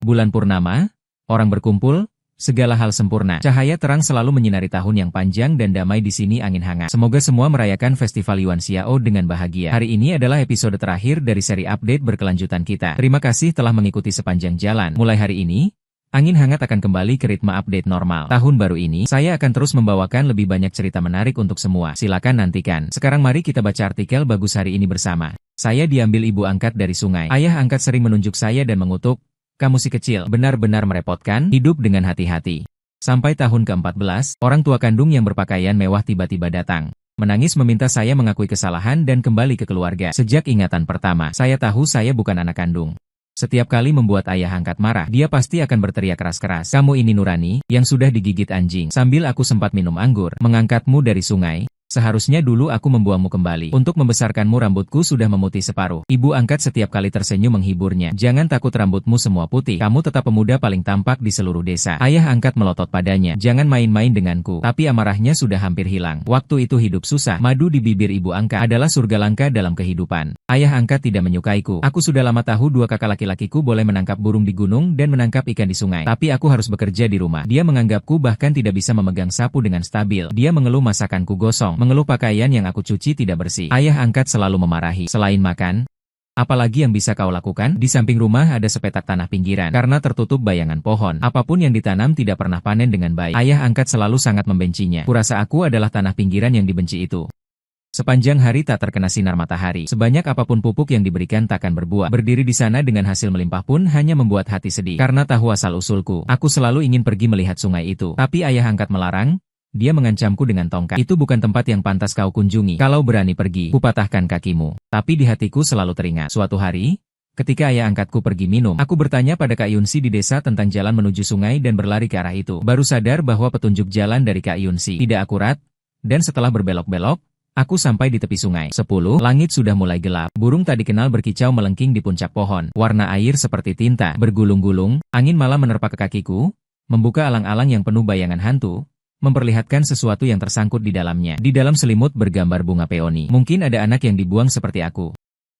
Bulan purnama, orang berkumpul, segala hal sempurna. Cahaya terang selalu menyinari tahun yang panjang dan damai di sini angin hangat. Semoga semua merayakan Festival Yuan Xiao dengan bahagia. Hari ini adalah episode terakhir dari seri update berkelanjutan kita. Terima kasih telah mengikuti sepanjang jalan. Mulai hari ini, angin hangat akan kembali ke ritme update normal. Tahun baru ini, saya akan terus membawakan lebih banyak cerita menarik untuk semua. Silakan nantikan. Sekarang mari kita baca artikel bagus hari ini bersama. Saya diambil ibu angkat dari sungai. Ayah angkat sering menunjuk saya dan mengutuk, "Kamu si kecil, benar-benar merepotkan, hidup dengan hati-hati." Sampai tahun ke-14, orang tua kandung yang berpakaian mewah tiba-tiba datang. Menangis meminta saya mengakui kesalahan dan kembali ke keluarga. Sejak ingatan pertama, saya tahu saya bukan anak kandung. Setiap kali membuat ayah angkat marah, dia pasti akan berteriak keras-keras, "Kamu ini Nurani, yang sudah digigit anjing." Sambil aku sempat minum anggur, "Mengangkatmu dari sungai. Seharusnya dulu aku membuangmu kembali. Untuk membesarkanmu rambutku sudah memutih separuh." Ibu angkat setiap kali tersenyum menghiburnya. "Jangan takut, rambutmu semua putih. Kamu tetap pemuda paling tampak di seluruh desa." Ayah angkat melotot padanya. "Jangan main-main denganku." Tapi amarahnya sudah hampir hilang. Waktu itu hidup susah. Madu di bibir ibu angkat adalah surga langka dalam kehidupan. Ayah angkat tidak menyukaiku. Aku sudah lama tahu dua kakak laki-lakiku boleh menangkap burung di gunung dan menangkap ikan di sungai. Tapi aku harus bekerja di rumah. Dia menganggapku bahkan tidak bisa memegang sapu dengan stabil. Dia mengeluh masakanku gosong. Mengeluh pakaian yang aku cuci tidak bersih. Ayah angkat selalu memarahi. "Selain makan, apalagi yang bisa kau lakukan?" Di samping rumah ada sepetak tanah pinggiran. Karena tertutup bayangan pohon, apapun yang ditanam tidak pernah panen dengan baik. Ayah angkat selalu sangat membencinya. Kurasa aku adalah tanah pinggiran yang dibenci itu. Sepanjang hari tak terkena sinar matahari. Sebanyak apapun pupuk yang diberikan takkan berbuah. Berdiri di sana dengan hasil melimpah pun hanya membuat hati sedih. Karena tahu asal-usulku, aku selalu ingin pergi melihat sungai itu. Tapi ayah angkat melarang. Dia mengancamku dengan tongkat. "Itu bukan tempat yang pantas kau kunjungi. Kalau berani pergi, kupatahkan kakimu." Tapi di hatiku selalu teringat. Suatu hari, ketika ayah angkatku pergi minum, aku bertanya pada Kak Yunsi di desa tentang jalan menuju sungai dan berlari ke arah itu. Baru sadar bahwa petunjuk jalan dari Kak Yunsi tidak akurat, dan setelah berbelok-belok, aku sampai di tepi sungai. 10. Langit sudah mulai gelap. Burung tak dikenal berkicau melengking di puncak pohon. Warna air seperti tinta, bergulung-gulung. Angin malam menerpa ke kakiku, membuka alang-alang yang penuh bayangan hantu, memperlihatkan sesuatu yang tersangkut di dalamnya. Di dalam selimut bergambar bunga peoni. Mungkin ada anak yang dibuang seperti aku.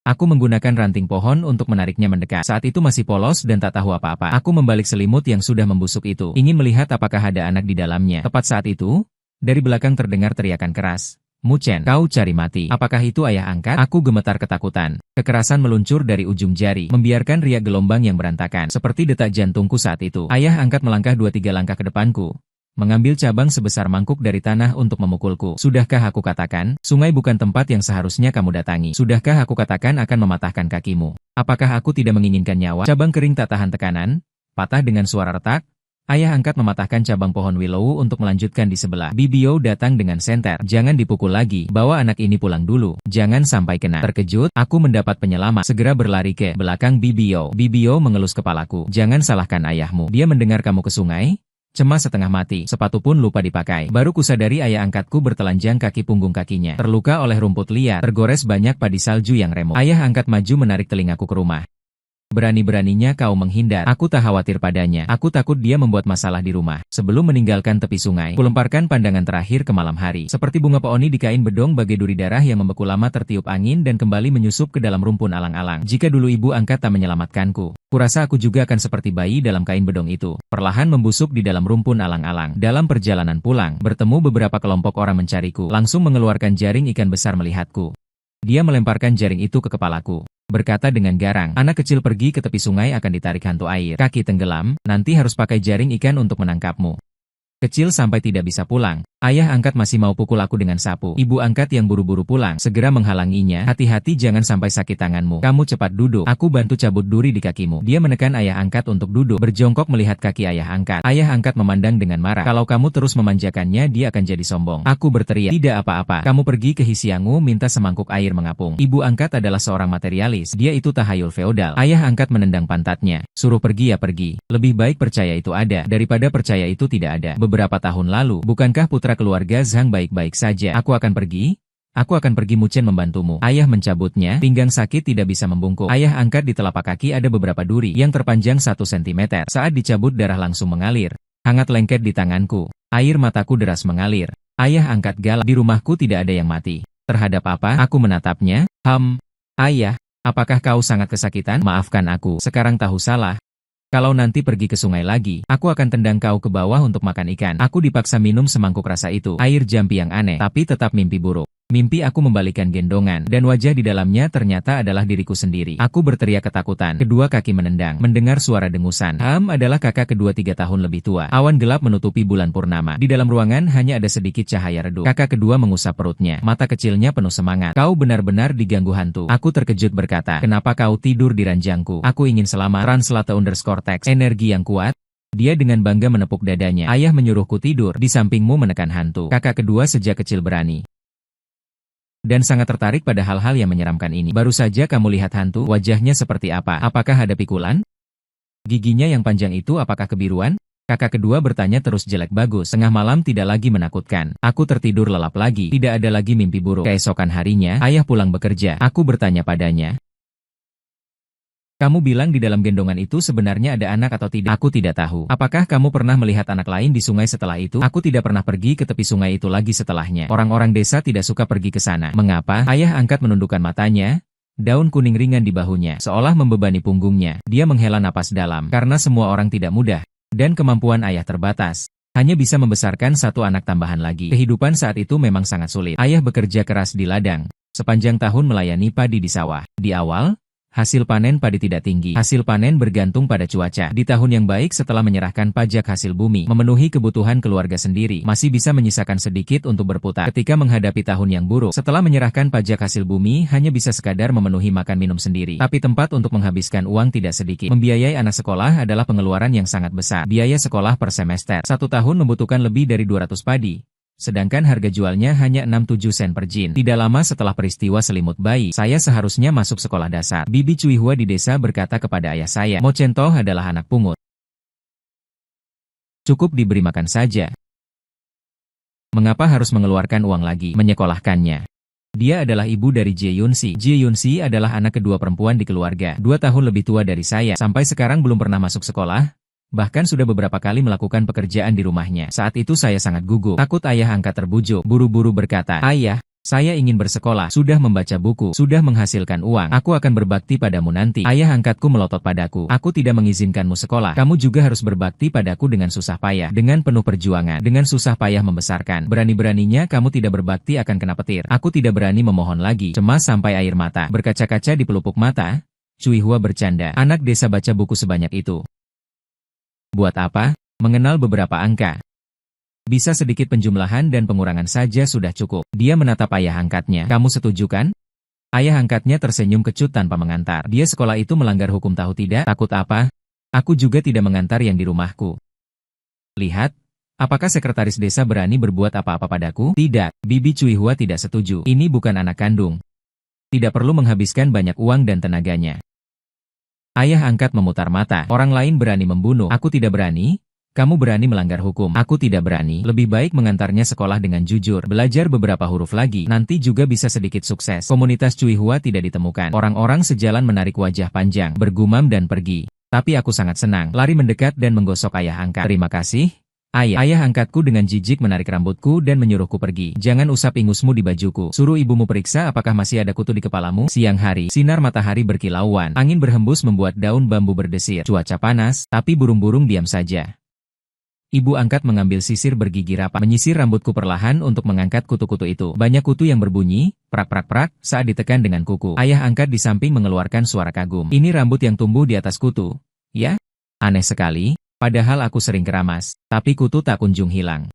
Aku menggunakan ranting pohon untuk menariknya mendekat. Saat itu masih polos dan tak tahu apa-apa. Aku membalik selimut yang sudah membusuk itu, ingin melihat apakah ada anak di dalamnya. Tepat saat itu, dari belakang terdengar teriakan keras. "Muchen, kau cari mati." Apakah itu ayah angkat? Aku gemetar ketakutan. Kekerasan meluncur dari ujung jari, membiarkan riak gelombang yang berantakan, seperti detak jantungku saat itu. Ayah angkat melangkah 2-3 langkah ke depanku, mengambil cabang sebesar mangkuk dari tanah untuk memukulku. "Sudahkah aku katakan, sungai bukan tempat yang seharusnya kamu datangi? Sudahkah aku katakan akan mematahkan kakimu? Apakah aku tidak menginginkan nyawa?" Cabang kering tak tahan tekanan, patah dengan suara retak. Ayah angkat mematahkan cabang pohon willow untuk melanjutkan di sebelah. Bibio datang dengan senter. "Jangan dipukul lagi, bawa anak ini pulang dulu. Jangan sampai kena." Terkejut, aku mendapat penyelamat. Segera berlari ke belakang Bibio. Bibio mengelus kepalaku. "Jangan salahkan ayahmu. Dia mendengar kamu ke sungai. Cemas setengah mati, sepatu pun lupa dipakai." Baru kusadari ayah angkatku bertelanjang kaki punggung kakinya, terluka oleh rumput liar, tergores banyak padi salju yang remuk. Ayah angkat maju menarik telingaku ke rumah. "Berani-beraninya kau menghindar." Aku tak khawatir padanya. Aku takut dia membuat masalah di rumah. Sebelum meninggalkan tepi sungai, kulemparkan pandangan terakhir ke malam hari. Seperti bunga peoni di kain bedong, bagai duri darah yang membeku lama tertiup angin dan kembali menyusup ke dalam rumpun alang-alang. Jika dulu ibu angkat tak menyelamatkanku, kurasa aku juga akan seperti bayi dalam kain bedong itu, perlahan membusuk di dalam rumpun alang-alang. Dalam perjalanan pulang, bertemu beberapa kelompok orang mencariku, langsung mengeluarkan jaring ikan besar melihatku. Dia melemparkan jaring itu ke kepalaku, berkata dengan garang, "Anak kecil pergi ke tepi sungai akan ditarik hantu air. Kaki tenggelam, nanti harus pakai jaring ikan untuk menangkapmu. Kecil sampai tidak bisa pulang." Ayah angkat masih mau pukul aku dengan sapu. Ibu angkat yang buru-buru pulang segera menghalanginya. "Hati-hati, jangan sampai sakit tanganmu. Kamu cepat duduk. Aku bantu cabut duri di kakimu." Dia menekan ayah angkat untuk duduk, berjongkok melihat kaki ayah angkat. Ayah angkat memandang dengan marah. "Kalau kamu terus memanjakannya, dia akan jadi sombong." Aku berteriak, "Tidak apa-apa. Kamu pergi ke Hisiangu minta semangkuk air mengapung." Ibu angkat adalah seorang materialis. Dia itu tahayul feodal. Ayah angkat menendang pantatnya. "Suruh pergi ya pergi. Lebih baik percaya itu ada daripada percaya itu tidak ada. Beberapa tahun lalu, bukankah putra keluarga Zhang baik-baik saja?" Aku akan pergi. "Aku akan pergi, Muchen membantumu." Ayah mencabutnya, pinggang sakit tidak bisa membungkuk. Ayah angkat di telapak kaki ada beberapa duri yang terpanjang 1 cm. Saat dicabut darah langsung mengalir. Hangat lengket di tanganku. Air mataku deras mengalir. Ayah angkat galak. "Di rumahku tidak ada yang mati." "Terhadap apa?" Aku menatapnya. Ayah, apakah kau sangat kesakitan?" "Maafkan aku, sekarang tahu salah." Kalau nanti pergi ke sungai lagi, aku akan tendang kau ke bawah untuk makan ikan. Aku dipaksa minum semangkuk rasa itu. Air jampi yang aneh, tapi tetap mimpi buruk. Mimpi aku membalikan gendongan, dan wajah di dalamnya ternyata adalah diriku sendiri. Aku berteriak ketakutan, kedua kaki menendang, mendengar suara dengusan. Adalah kakak kedua 3 tahun lebih tua. Awan gelap menutupi bulan purnama. Di dalam ruangan hanya ada sedikit cahaya redup. Kakak kedua mengusap perutnya, mata kecilnya penuh semangat. Kau benar-benar diganggu hantu. Aku terkejut berkata, kenapa kau tidur di ranjangku? Aku ingin selamat. Translate_text. Energi yang kuat. Dia dengan bangga menepuk dadanya. Ayah menyuruhku tidur di sampingmu menekan hantu. Kakak kedua sejak kecil berani dan sangat tertarik pada hal-hal yang menyeramkan ini. Baru saja kamu lihat hantu, wajahnya seperti apa? Apakah ada pikulan? Giginya yang panjang itu apakah kebiruan? Kakak kedua bertanya terus jelek bagus. Tengah malam tidak lagi menakutkan. Aku tertidur lelap lagi. Tidak ada lagi mimpi buruk. Keesokan harinya, ayah pulang bekerja. Aku bertanya padanya. Kamu bilang di dalam gendongan itu sebenarnya ada anak atau tidak? Aku tidak tahu. Apakah kamu pernah melihat anak lain di sungai setelah itu? Aku tidak pernah pergi ke tepi sungai itu lagi setelahnya. Orang-orang desa tidak suka pergi ke sana. Mengapa? Ayah angkat menundukkan matanya. Daun kuning ringan di bahunya, seolah membebani punggungnya. Dia menghela napas dalam, karena semua orang tidak mudah. Dan kemampuan ayah terbatas. Hanya bisa membesarkan satu anak tambahan lagi. Kehidupan saat itu memang sangat sulit. Ayah bekerja keras di ladang. Sepanjang tahun melayani padi di sawah. Di awal, hasil panen padi tidak tinggi. Hasil panen bergantung pada cuaca. Di tahun yang baik setelah menyerahkan pajak hasil bumi, memenuhi kebutuhan keluarga sendiri, masih bisa menyisakan sedikit untuk berputar. Ketika menghadapi tahun yang buruk, setelah menyerahkan pajak hasil bumi, hanya bisa sekadar memenuhi makan minum sendiri. Tapi tempat untuk menghabiskan uang tidak sedikit. Membiayai anak sekolah adalah pengeluaran yang sangat besar. Biaya sekolah per semester. 1 tahun membutuhkan lebih dari 200 padi. Sedangkan harga jualnya hanya 6-7 sen per jin. Tidak lama setelah peristiwa selimut bayi, saya seharusnya masuk sekolah dasar. Bibi Cuihua di desa berkata kepada ayah saya, Mo Centoh adalah anak pungut. Cukup diberi makan saja. Mengapa harus mengeluarkan uang lagi menyekolahkannya? Dia adalah ibu dari Jie Yunsi. Jie Yunsi adalah anak kedua perempuan di keluarga. 2 tahun lebih tua dari saya. Sampai sekarang belum pernah masuk sekolah. Bahkan sudah beberapa kali melakukan pekerjaan di rumahnya. Saat itu saya sangat gugup. Takut ayah angkat terbujuk. Buru-buru berkata, ayah, saya ingin bersekolah. Sudah membaca buku. Sudah menghasilkan uang. Aku akan berbakti padamu nanti. Ayah angkatku melotot padaku. Aku tidak mengizinkanmu sekolah. Kamu juga harus berbakti padaku dengan susah payah. Dengan penuh perjuangan. Dengan susah payah membesarkan. Berani-beraninya kamu tidak berbakti akan kena petir. Aku tidak berani memohon lagi. Cemas sampai air mata berkaca-kaca di pelupuk mata. Cuihua bercanda. Anak desa baca buku sebanyak itu. Buat apa? Mengenal beberapa angka. Bisa sedikit penjumlahan dan pengurangan saja sudah cukup. Dia menatap ayah angkatnya. Kamu setuju kan? Ayah angkatnya tersenyum kecut tanpa mengantar. Dia sekolah itu melanggar hukum tahu tidak? Takut apa? Aku juga tidak mengantar yang di rumahku. Lihat, apakah sekretaris desa berani berbuat apa-apa padaku? Tidak, Bibi Cuihua tidak setuju. Ini bukan anak kandung. Tidak perlu menghabiskan banyak uang dan tenaganya. Ayah angkat memutar mata. Orang lain berani membunuh. Aku tidak berani. Kamu berani melanggar hukum. Aku tidak berani. Lebih baik mengantarnya sekolah dengan jujur. Belajar beberapa huruf lagi. Nanti juga bisa sedikit sukses. Komunitas Cuihua tidak ditemukan. Orang-orang sejalan menarik wajah panjang, bergumam dan pergi. Tapi aku sangat senang. Lari mendekat dan menggosok ayah angkat. Terima kasih. Ayah angkatku dengan jijik menarik rambutku dan menyuruhku pergi. Jangan usap ingusmu di bajuku. Suruh ibumu periksa apakah masih ada kutu di kepalamu. Siang hari, sinar matahari berkilauan. Angin berhembus membuat daun bambu berdesir. Cuaca panas, tapi burung-burung diam saja. Ibu angkat mengambil sisir bergigi rapat. Menyisir rambutku perlahan untuk mengangkat kutu-kutu itu. Banyak kutu yang berbunyi, prak-prak-prak, saat ditekan dengan kuku. Ayah angkat di samping mengeluarkan suara kagum. Ini rambut yang tumbuh di atas kutu. Ya? Aneh sekali. Padahal aku sering keramas, tapi kutu tak kunjung hilang.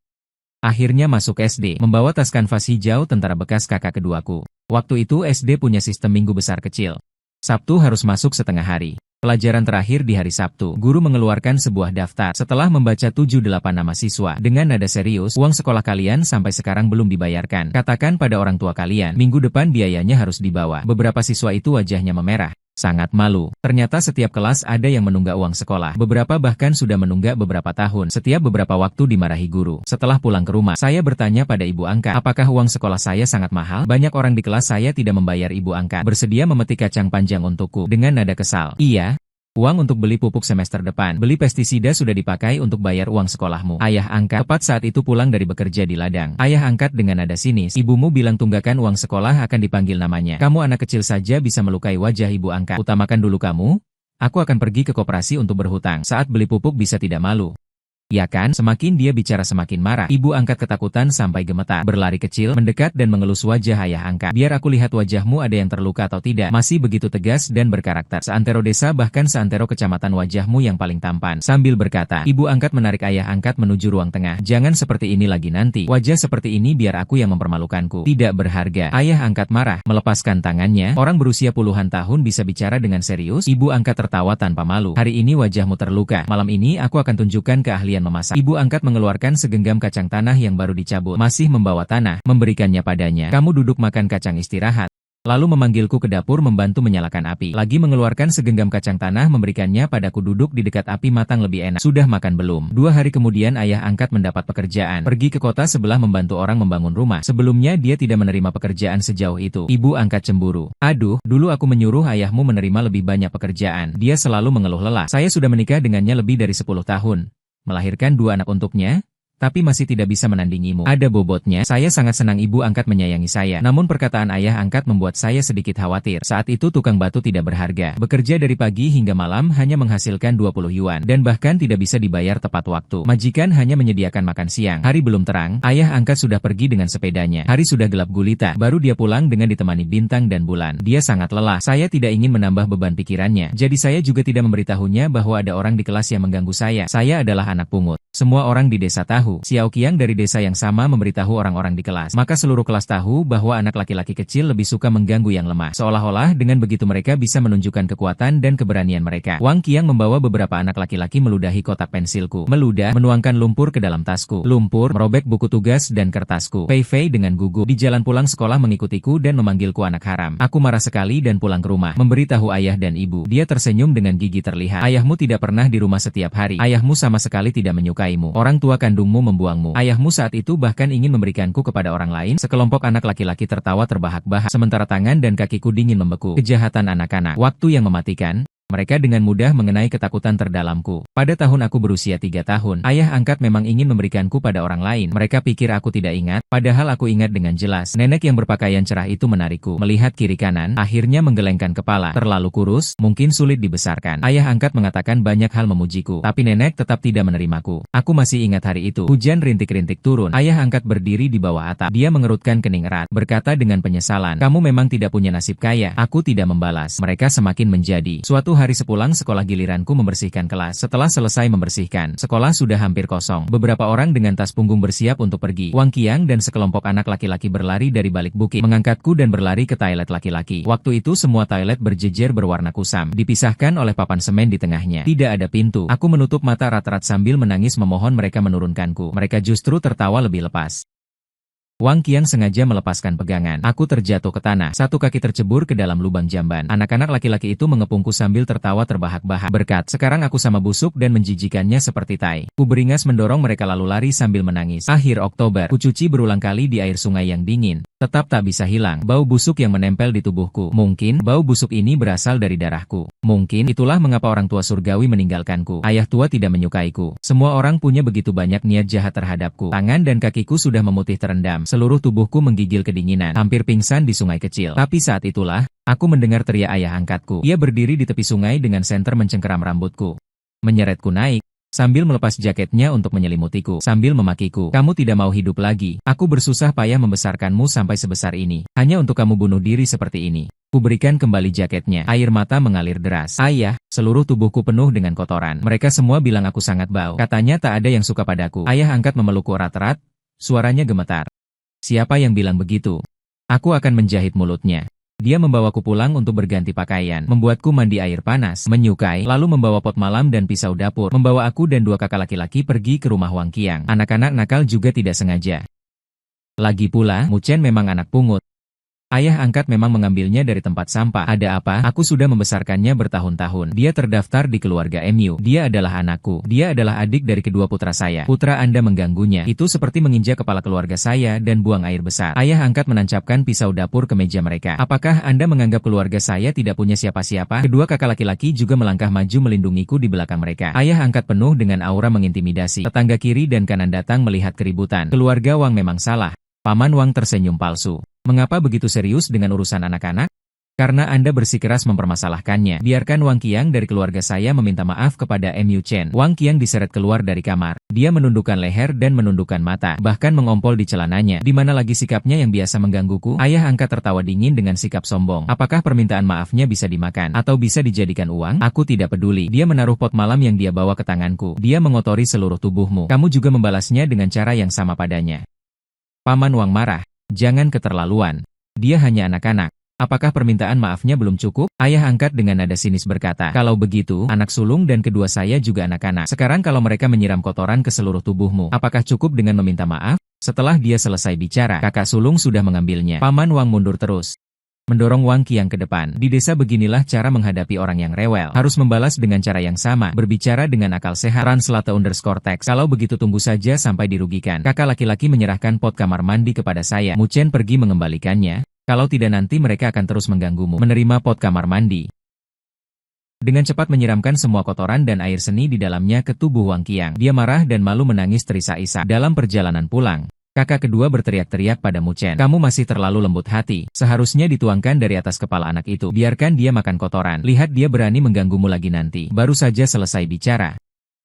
Akhirnya masuk SD, membawa tas kanvas hijau tentara bekas kakak keduaku. Waktu itu SD punya sistem minggu besar kecil. Sabtu harus masuk setengah hari. Pelajaran terakhir di hari Sabtu, guru mengeluarkan sebuah daftar. Setelah membaca 7-8 nama siswa, dengan nada serius, uang sekolah kalian sampai sekarang belum dibayarkan. Katakan pada orang tua kalian, minggu depan biayanya harus dibawa. Beberapa siswa itu wajahnya memerah. Sangat malu. Ternyata setiap kelas ada yang menunggak uang sekolah. Beberapa bahkan sudah menunggak beberapa tahun. Setiap beberapa waktu dimarahi guru. Setelah pulang ke rumah, saya bertanya pada ibu angkat, apakah uang sekolah saya sangat mahal? Banyak orang di kelas saya tidak membayar ibu angkat. Bersedia memetik kacang panjang untukku. Dengan nada kesal. Iya. Uang untuk beli pupuk semester depan. Beli pestisida sudah dipakai untuk bayar uang sekolahmu. Ayah angkat tepat saat itu pulang dari bekerja di ladang. Ayah angkat dengan nada sinis. Ibumu bilang tunggakan uang sekolah akan dipanggil namanya. Kamu anak kecil saja bisa melukai wajah ibu angkat. Utamakan dulu kamu. Aku akan pergi ke koperasi untuk berhutang. Saat beli pupuk bisa tidak malu. Ya kan, semakin dia bicara semakin marah. Ibu angkat ketakutan sampai gemetar. Berlari kecil, mendekat dan mengelus wajah ayah angkat. Biar aku lihat wajahmu ada yang terluka atau tidak. Masih begitu tegas dan berkarakter. Seantero desa bahkan seantero kecamatan wajahmu yang paling tampan. Sambil berkata, ibu angkat menarik ayah angkat menuju ruang tengah. Jangan seperti ini lagi nanti. Wajah seperti ini biar aku yang mempermalukanku. Tidak berharga. Ayah angkat marah, melepaskan tangannya. Orang berusia puluhan tahun bisa bicara dengan serius. Ibu angkat tertawa tanpa malu. Hari ini wajahmu terluka. Malam ini aku akan tunjukkan keahlian memasak. Ibu angkat mengeluarkan segenggam kacang tanah yang baru dicabut. Masih membawa tanah, memberikannya padanya. Kamu duduk makan kacang istirahat. Lalu memanggilku ke dapur membantu menyalakan api. Lagi mengeluarkan segenggam kacang tanah memberikannya padaku duduk di dekat api matang lebih enak. Sudah makan belum? 2 hari kemudian ayah angkat mendapat pekerjaan. Pergi ke kota sebelah membantu orang membangun rumah. Sebelumnya dia tidak menerima pekerjaan sejauh itu. Ibu angkat cemburu. Aduh, dulu aku menyuruh ayahmu menerima lebih banyak pekerjaan. Dia selalu mengeluh lelah. Saya sudah menikah dengannya lebih dari 10 tahun. Melahirkan 2 anak untuknya, tapi masih tidak bisa menandingimu. Ada bobotnya. Saya sangat senang ibu angkat menyayangi saya. Namun perkataan ayah angkat membuat saya sedikit khawatir. Saat itu tukang batu tidak berharga. Bekerja dari pagi hingga malam hanya menghasilkan 20 yuan. Dan bahkan tidak bisa dibayar tepat waktu. Majikan hanya menyediakan makan siang. Hari belum terang, ayah angkat sudah pergi dengan sepedanya. Hari sudah gelap gulita. Baru dia pulang dengan ditemani bintang dan bulan. Dia sangat lelah. Saya tidak ingin menambah beban pikirannya. Jadi saya juga tidak memberitahunya bahwa ada orang di kelas yang mengganggu saya. Saya adalah anak pungut. Semua orang di desa tahu. Xiao Qiang dari desa yang sama memberitahu orang-orang di kelas. Maka seluruh kelas tahu bahwa anak laki-laki kecil lebih suka mengganggu yang lemah. Seolah-olah dengan begitu mereka bisa menunjukkan kekuatan dan keberanian mereka. Wang Qiang membawa beberapa anak laki-laki meludahi kotak pensilku. Meludah, menuangkan lumpur ke dalam tasku. Lumpur, merobek buku tugas dan kertasku. Fei Fei dengan gugup di jalan pulang sekolah mengikutiku dan memanggilku anak haram. Aku marah sekali dan pulang ke rumah. Memberitahu ayah dan ibu. Dia tersenyum dengan gigi terlihat. Ayahmu tidak pernah di rumah setiap hari. Ayahmu sama sekali tidak menyukaimu. Orang tua kandungmu membuangmu. Ayahmu saat itu bahkan ingin memberikanku kepada orang lain. Sekelompok anak laki-laki tertawa terbahak-bahak, sementara tangan dan kakiku dingin membeku. Kejahatan anak-anak. Waktu yang mematikan. Mereka dengan mudah mengenai ketakutan terdalamku. Pada tahun aku berusia 3 tahun, ayah angkat memang ingin memberikanku pada orang lain. Mereka pikir aku tidak ingat, padahal aku ingat dengan jelas. Nenek yang berpakaian cerah itu menarikku. Melihat kiri kanan, akhirnya menggelengkan kepala. Terlalu kurus, mungkin sulit dibesarkan. Ayah angkat mengatakan banyak hal memujiku, tapi nenek tetap tidak menerimaku. Aku masih ingat hari itu. Hujan rintik-rintik turun. Ayah angkat berdiri di bawah atap. Dia mengerutkan kening erat, berkata dengan penyesalan, "Kamu memang tidak punya nasib kaya." Aku tidak membalas. Mereka semakin menjadi. Suatu hari sepulang sekolah giliranku membersihkan kelas. Setelah selesai membersihkan, sekolah sudah hampir kosong. Beberapa orang dengan tas punggung bersiap untuk pergi. Wang Qiang dan sekelompok anak laki-laki berlari dari balik bukit, mengangkatku dan berlari ke toilet laki-laki. Waktu itu semua toilet berjejer berwarna kusam, dipisahkan oleh papan semen di tengahnya. Tidak ada pintu. Aku menutup mata rat-rat sambil menangis memohon mereka menurunkanku. Mereka justru tertawa lebih lepas. Wang Qiang sengaja melepaskan pegangan. Aku terjatuh ke tanah. Satu kaki tercebur ke dalam lubang jamban. Anak-anak laki-laki itu mengepungku sambil tertawa terbahak-bahak. Berkat, sekarang aku sama busuk dan menjijikannya seperti tai. Ku beringas mendorong mereka lalu lari sambil menangis. Akhir Oktober, ku cuci berulang kali di air sungai yang dingin. Tetap tak bisa hilang bau busuk yang menempel di tubuhku. Mungkin bau busuk ini berasal dari darahku. Mungkin itulah mengapa orang tua surgawi meninggalkanku. Ayah tua tidak menyukaiku. Semua orang punya begitu banyak niat jahat terhadapku. Tangan dan kakiku sudah memutih terendam. Seluruh tubuhku menggigil kedinginan. Hampir pingsan di sungai kecil. Tapi saat itulah, aku mendengar teriak ayah angkatku. Ia berdiri di tepi sungai dengan senter mencengkeram rambutku. Menyeretku naik. Sambil melepas jaketnya untuk menyelimutiku. Sambil memakiku. Kamu tidak mau hidup lagi. Aku bersusah payah membesarkanmu sampai sebesar ini. Hanya untuk kamu bunuh diri seperti ini. Kuberikan kembali jaketnya. Air mata mengalir deras. Ayah, seluruh tubuhku penuh dengan kotoran. Mereka semua bilang aku sangat bau. Katanya tak ada yang suka padaku. Ayah angkat memelukku erat-erat. Suaranya gemetar. Siapa yang bilang begitu? Aku akan menjahit mulutnya. Dia membawaku pulang untuk berganti pakaian, membuatku mandi air panas, menyukai, lalu membawa pot malam dan pisau dapur, membawa aku dan 2 kakak laki-laki pergi ke rumah Wang Qiang. Anak-anak nakal juga tidak sengaja. Lagi pula, Mu Chen memang anak pungut. Ayah angkat memang mengambilnya dari tempat sampah. Ada apa? Aku sudah membesarkannya bertahun-tahun. Dia terdaftar di keluarga MU. Dia adalah anakku. Dia adalah adik dari kedua putra saya. Putra Anda mengganggunya. Itu seperti menginjak kepala keluarga saya dan buang air besar. Ayah angkat menancapkan pisau dapur ke meja mereka. Apakah Anda menganggap keluarga saya tidak punya siapa-siapa? Kedua kakak laki-laki juga melangkah maju melindungiku di belakang mereka. Ayah angkat penuh dengan aura mengintimidasi. Tetangga kiri dan kanan datang melihat keributan. Keluarga Wang memang salah. Paman Wang tersenyum palsu. Mengapa begitu serius dengan urusan anak-anak? Karena Anda bersikeras mempermasalahkannya, biarkan Wang Qiang dari keluarga saya meminta maaf kepada Mu Chen. Wang Qiang diseret keluar dari kamar. Dia menundukkan leher dan menundukkan mata, bahkan mengompol di celananya. Di mana lagi sikapnya yang biasa menggangguku? Ayah angkat tertawa dingin dengan sikap sombong. Apakah permintaan maafnya bisa dimakan? Atau bisa dijadikan uang? Aku tidak peduli. Dia menaruh pot malam yang dia bawa ke tanganku. Dia mengotori seluruh tubuhmu. Kamu juga membalasnya dengan cara yang sama padanya. Paman Wang marah. Jangan keterlaluan. Dia hanya anak-anak. Apakah permintaan maafnya belum cukup? Ayah angkat dengan nada sinis berkata, kalau begitu, anak sulung dan kedua saya juga anak-anak. Sekarang kalau mereka menyiram kotoran ke seluruh tubuhmu, apakah cukup dengan meminta maaf? Setelah dia selesai bicara, kakak sulung sudah mengambilnya. Paman Wang mundur terus, mendorong Wang Qiang ke depan. Di desa beginilah cara menghadapi orang yang rewel. Harus membalas dengan cara yang sama, berbicara dengan akal sehat. Translate_text. Kalau begitu tunggu saja sampai dirugikan. Kakak laki-laki menyerahkan pot kamar mandi kepada saya. Mu Chen pergi mengembalikannya. Kalau tidak nanti mereka akan terus mengganggumu. Menerima pot kamar mandi. Dengan cepat menyiramkan semua kotoran dan air seni di dalamnya ke tubuh Wang Qiang. Dia marah dan malu menangis terisak-isak. Dalam perjalanan pulang, kakak kedua berteriak-teriak pada Mu Chen. Kamu masih terlalu lembut hati. Seharusnya dituangkan dari atas kepala anak itu. Biarkan dia makan kotoran. Lihat dia berani mengganggumu lagi nanti. Baru saja selesai bicara,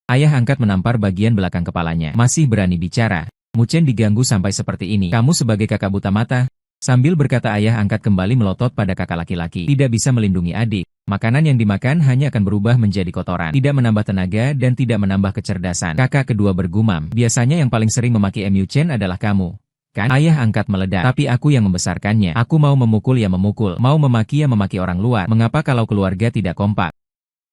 ayah angkat menampar bagian belakang kepalanya. Masih berani bicara. Mu Chen diganggu sampai seperti ini. Kamu sebagai kakak buta mata? Sambil berkata ayah angkat kembali melotot pada kakak laki-laki. Tidak bisa melindungi adik. Makanan yang dimakan hanya akan berubah menjadi kotoran. Tidak menambah tenaga dan tidak menambah kecerdasan. Kakak kedua bergumam. Biasanya yang paling sering memaki Mu Chen adalah kamu, kan? Ayah angkat meledak. Tapi aku yang membesarkannya. Aku mau memukul ya memukul. Mau memaki ya memaki orang luar. Mengapa kalau keluarga tidak kompak?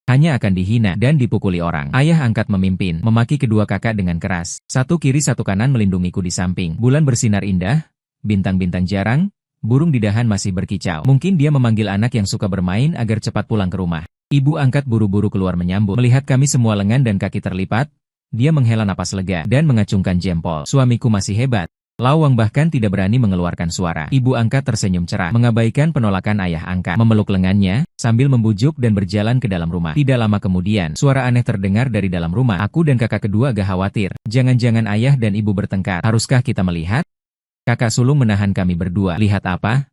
Hanya akan dihina dan dipukuli orang. Ayah angkat memimpin. Memaki kedua kakak dengan keras. Satu kiri satu kanan melindungiku di samping. Bulan bersinar indah. Bintang-bintang jarang, burung di dahan masih berkicau. Mungkin dia memanggil anak yang suka bermain agar cepat pulang ke rumah. Ibu angkat buru-buru keluar menyambut. Melihat kami semua lengan dan kaki terlipat, dia menghela napas lega dan mengacungkan jempol. Suamiku masih hebat. Lawang bahkan tidak berani mengeluarkan suara. Ibu angkat tersenyum cerah, mengabaikan penolakan ayah angkat. Memeluk lengannya, sambil membujuk dan berjalan ke dalam rumah. Tidak lama kemudian, suara aneh terdengar dari dalam rumah. Aku dan kakak kedua agak khawatir. Jangan-jangan ayah dan ibu bertengkar. Haruskah kita melihat? Kakak sulung menahan kami berdua. Lihat apa?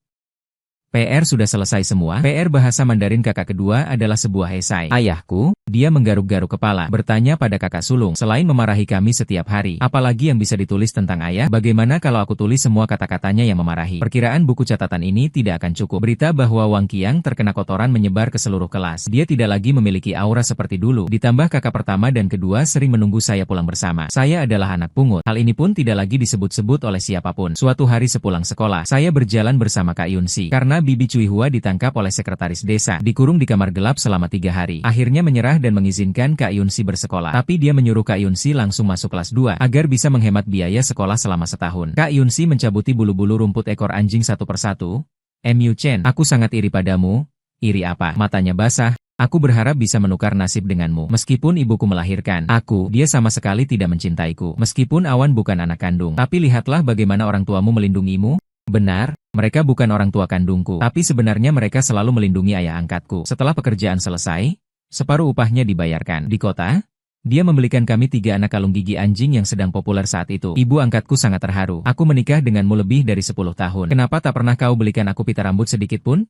PR sudah selesai semua. PR bahasa Mandarin kakak kedua adalah sebuah esai. Ayahku, dia menggaruk-garuk kepala, bertanya pada kakak sulung. Selain memarahi kami setiap hari, apalagi yang bisa ditulis tentang ayah? Bagaimana kalau aku tulis semua kata-katanya yang memarahi? Perkiraan buku catatan ini tidak akan cukup. Berita bahwa Wang Qiang terkena kotoran menyebar ke seluruh kelas. Dia tidak lagi memiliki aura seperti dulu. Ditambah kakak pertama dan kedua sering menunggu saya pulang bersama. Saya adalah anak pungut. Hal ini pun tidak lagi disebut-sebut oleh siapapun. Suatu hari sepulang sekolah, saya berjalan bersama Kak Yunsi. Karena Bibi Cui Hua ditangkap oleh sekretaris desa, dikurung di kamar gelap selama 3 hari. Akhirnya menyerah dan mengizinkan Kak Yunsi bersekolah. Tapi dia menyuruh Kak Yunsi langsung masuk kelas 2, agar bisa menghemat biaya sekolah selama setahun. Kak Yunsi mencabuti bulu-bulu rumput ekor anjing satu persatu. Mu Chen, aku sangat iri padamu. Iri apa? Matanya basah. Aku berharap bisa menukar nasib denganmu. Meskipun ibuku melahirkan aku, dia sama sekali tidak mencintaiku. Meskipun Awan bukan anak kandung. Tapi lihatlah bagaimana orang tuamu melindungimu. Benar, mereka bukan orang tua kandungku, tapi sebenarnya mereka selalu melindungi ayah angkatku. Setelah pekerjaan selesai, separuh upahnya dibayarkan. Di kota, dia membelikan kami 3 anak kalung gigi anjing yang sedang populer saat itu. Ibu angkatku sangat terharu. Aku menikah denganmu lebih dari 10 tahun. Kenapa tak pernah kau belikan aku pita rambut sedikit pun?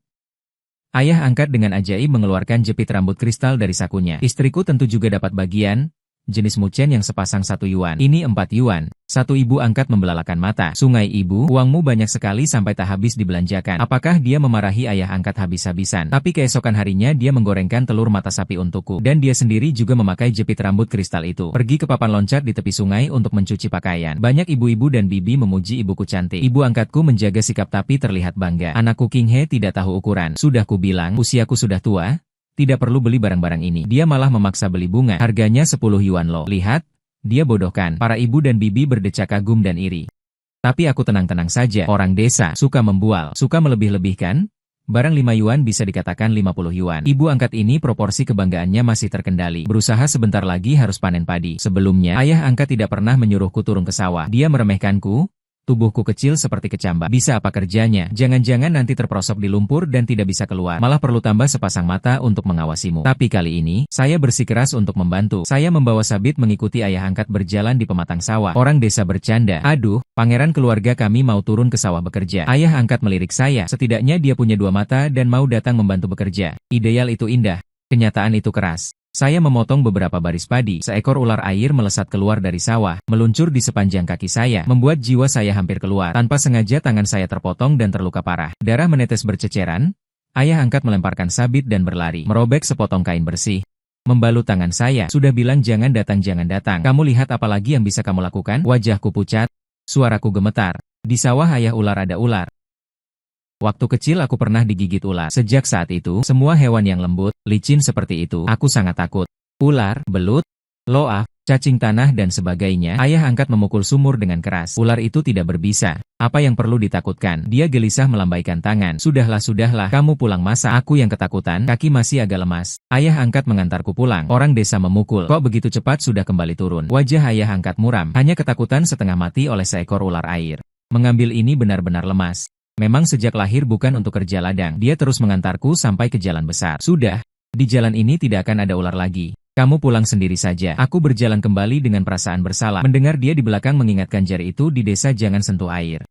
Ayah angkat dengan ajaib mengeluarkan jepit rambut kristal dari sakunya. Istriku tentu juga dapat bagian. Jenis Mu Chen yang sepasang 1 yuan. Ini 4 yuan. Satu ibu angkat membelalakan mata. Sungai ibu, uangmu banyak sekali sampai tak habis dibelanjakan. Apakah dia memarahi ayah angkat habis-habisan? Tapi keesokan harinya dia menggorengkan telur mata sapi untukku. Dan dia sendiri juga memakai jepit rambut kristal itu. Pergi ke papan loncat di tepi sungai untuk mencuci pakaian. Banyak ibu-ibu dan bibi memuji ibuku cantik. Ibu angkatku menjaga sikap tapi terlihat bangga. Anakku King He tidak tahu ukuran. Sudah kubilang, usiaku sudah tua. Tidak perlu beli barang-barang ini. Dia malah memaksa beli bunga. Harganya 10 yuan loh. Lihat, dia bodoh kan? Para ibu dan bibi berdecak kagum dan iri. Tapi aku tenang-tenang saja. Orang desa suka membual, suka melebih-lebihkan. Barang 5 yuan bisa dikatakan 50 yuan. Ibu angkat ini proporsi kebanggaannya masih terkendali. Berusaha sebentar lagi harus panen padi. Sebelumnya, ayah angkat tidak pernah menyuruhku turun ke sawah. Dia meremehkanku. Tubuhku kecil seperti kecambah. Bisa apa kerjanya? Jangan-jangan nanti terperosok di lumpur dan tidak bisa keluar. Malah perlu tambah sepasang mata untuk mengawasimu. Tapi kali ini, saya bersikeras untuk membantu. Saya membawa Sabit mengikuti ayah angkat berjalan di pematang sawah. Orang desa bercanda. Aduh, pangeran keluarga kami mau turun ke sawah bekerja. Ayah angkat melirik saya. Setidaknya dia punya dua mata dan mau datang membantu bekerja. Ideal itu indah. Kenyataan itu keras. Saya memotong beberapa baris padi. Seekor ular air melesat keluar dari sawah, meluncur di sepanjang kaki saya, membuat jiwa saya hampir keluar. Tanpa sengaja tangan saya terpotong dan terluka parah. Darah menetes berceceran. Ayah angkat melemparkan Sabit dan berlari, merobek sepotong kain bersih. Membalut tangan saya. Sudah bilang jangan datang. Kamu lihat apa lagi yang bisa kamu lakukan? Wajahku pucat. Suaraku gemetar. Di sawah ayah ular ada ular. Waktu kecil aku pernah digigit ular. Sejak saat itu, semua hewan yang lembut, licin seperti itu, aku sangat takut. Ular, belut, loaf, cacing tanah dan sebagainya. Ayah angkat memukul sumur dengan keras. Ular itu tidak berbisa. Apa yang perlu ditakutkan? Dia gelisah melambaikan tangan. Sudahlah, kamu pulang masa? Aku yang ketakutan, kaki masih agak lemas. Ayah angkat mengantarku pulang. Orang desa memukul. Kok begitu cepat sudah kembali turun? Wajah ayah angkat muram. Hanya ketakutan setengah mati oleh seekor ular air. Mengambil ini benar-benar lemas. Memang sejak lahir bukan untuk kerja ladang. Dia terus mengantarku sampai ke jalan besar. Sudah, di jalan ini tidak akan ada ular lagi. Kamu pulang sendiri saja. Aku berjalan kembali dengan perasaan bersalah. Mendengar dia di belakang mengingatkan jari itu di desa jangan sentuh air.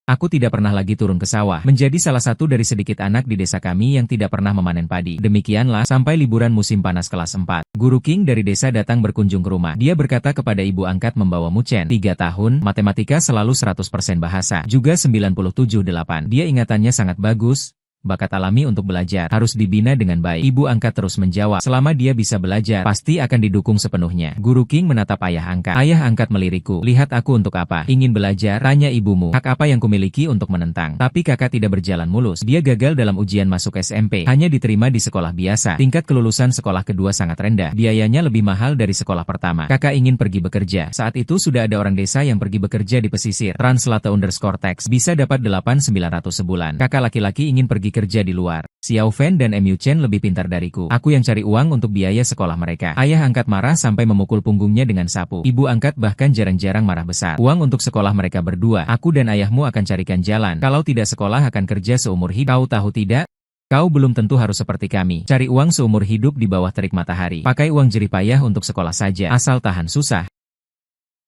Aku tidak pernah lagi turun ke sawah. Menjadi salah satu dari sedikit anak di desa kami yang tidak pernah memanen padi. Demikianlah sampai liburan musim panas kelas 4. Guru King dari desa datang berkunjung ke rumah. Dia berkata kepada ibu angkat membawa Muchen. 3 tahun, matematika selalu 100% bahasa. Juga 97,8. Dia ingatannya sangat bagus. Bakat alami untuk belajar harus dibina dengan baik. Ibu angkat terus menjawab, selama dia bisa belajar, pasti akan didukung sepenuhnya. Guru King menatap ayah angkat. Ayah angkat melirikku. Lihat aku untuk apa? Ingin belajar? Tanya ibumu. Hak apa yang kumiliki untuk menentang? Tapi kakak tidak berjalan mulus. Dia gagal dalam ujian masuk SMP. Hanya diterima di sekolah biasa. Tingkat kelulusan sekolah kedua sangat rendah. Biayanya lebih mahal dari sekolah pertama. Kakak ingin pergi bekerja. Saat itu sudah ada orang desa yang pergi bekerja di pesisir. Translate_text bisa dapat 8.900 sebulan. Kakak laki-laki ingin pergi kerja di luar. Xiao Fen dan Mu Chen lebih pintar dariku. Aku yang cari uang untuk biaya sekolah mereka. Ayah angkat marah sampai memukul punggungnya dengan sapu. Ibu angkat bahkan jarang-jarang marah besar. Uang untuk sekolah mereka berdua. Aku dan ayahmu akan carikan jalan. Kalau tidak sekolah akan kerja seumur hidup. Kau tahu tidak? Kau belum tentu harus seperti kami. Cari uang seumur hidup di bawah terik matahari. Pakai uang jerih payah untuk sekolah saja. Asal tahan susah.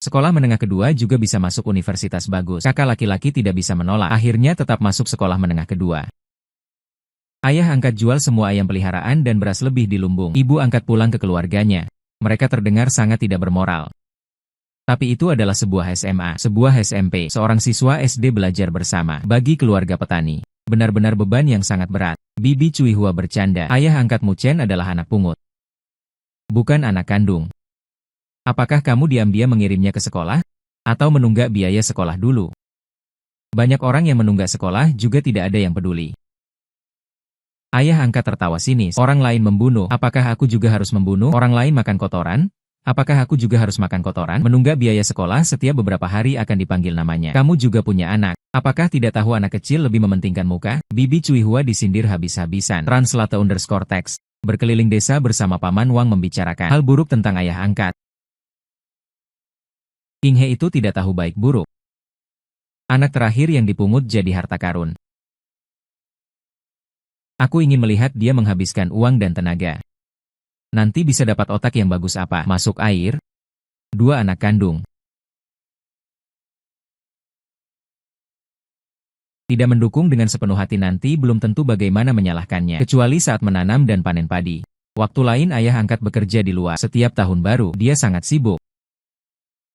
Sekolah menengah kedua juga bisa masuk universitas bagus. Kakak laki-laki tidak bisa menolak. Akhirnya tetap masuk sekolah menengah kedua. Ayah angkat jual semua ayam peliharaan dan beras lebih di lumbung. Ibu angkat pulang ke keluarganya. Mereka terdengar sangat tidak bermoral. Tapi itu adalah sebuah SMA, sebuah SMP, seorang siswa SD belajar bersama. Bagi keluarga petani, benar-benar beban yang sangat berat. Bibi Cui Hua bercanda. Ayah angkat Muchen adalah anak pungut. Bukan anak kandung. Apakah kamu diam-diam mengirimnya ke sekolah? Atau menunggak biaya sekolah dulu? Banyak orang yang menunggak sekolah juga tidak ada yang peduli. Ayah angkat tertawa sinis. Orang lain membunuh. Apakah aku juga harus membunuh? Orang lain makan kotoran? Apakah aku juga harus makan kotoran? Menunggak biaya sekolah setiap beberapa hari akan dipanggil namanya. Kamu juga punya anak. Apakah tidak tahu anak kecil lebih mementingkan muka? Bibi Cui Hua disindir habis-habisan. Translate_text. Berkeliling desa bersama Paman Wang membicarakan hal buruk tentang ayah angkat. King He itu tidak tahu baik buruk. Anak terakhir yang dipungut jadi harta karun. Aku ingin melihat dia menghabiskan uang dan tenaga. Nanti bisa dapat otak yang bagus apa? Masuk air? 2 anak kandung. Tidak mendukung dengan sepenuh hati nanti belum tentu bagaimana menyalahkannya. Kecuali saat menanam dan panen padi. Waktu lain ayah angkat bekerja di luar. Setiap tahun baru, dia sangat sibuk.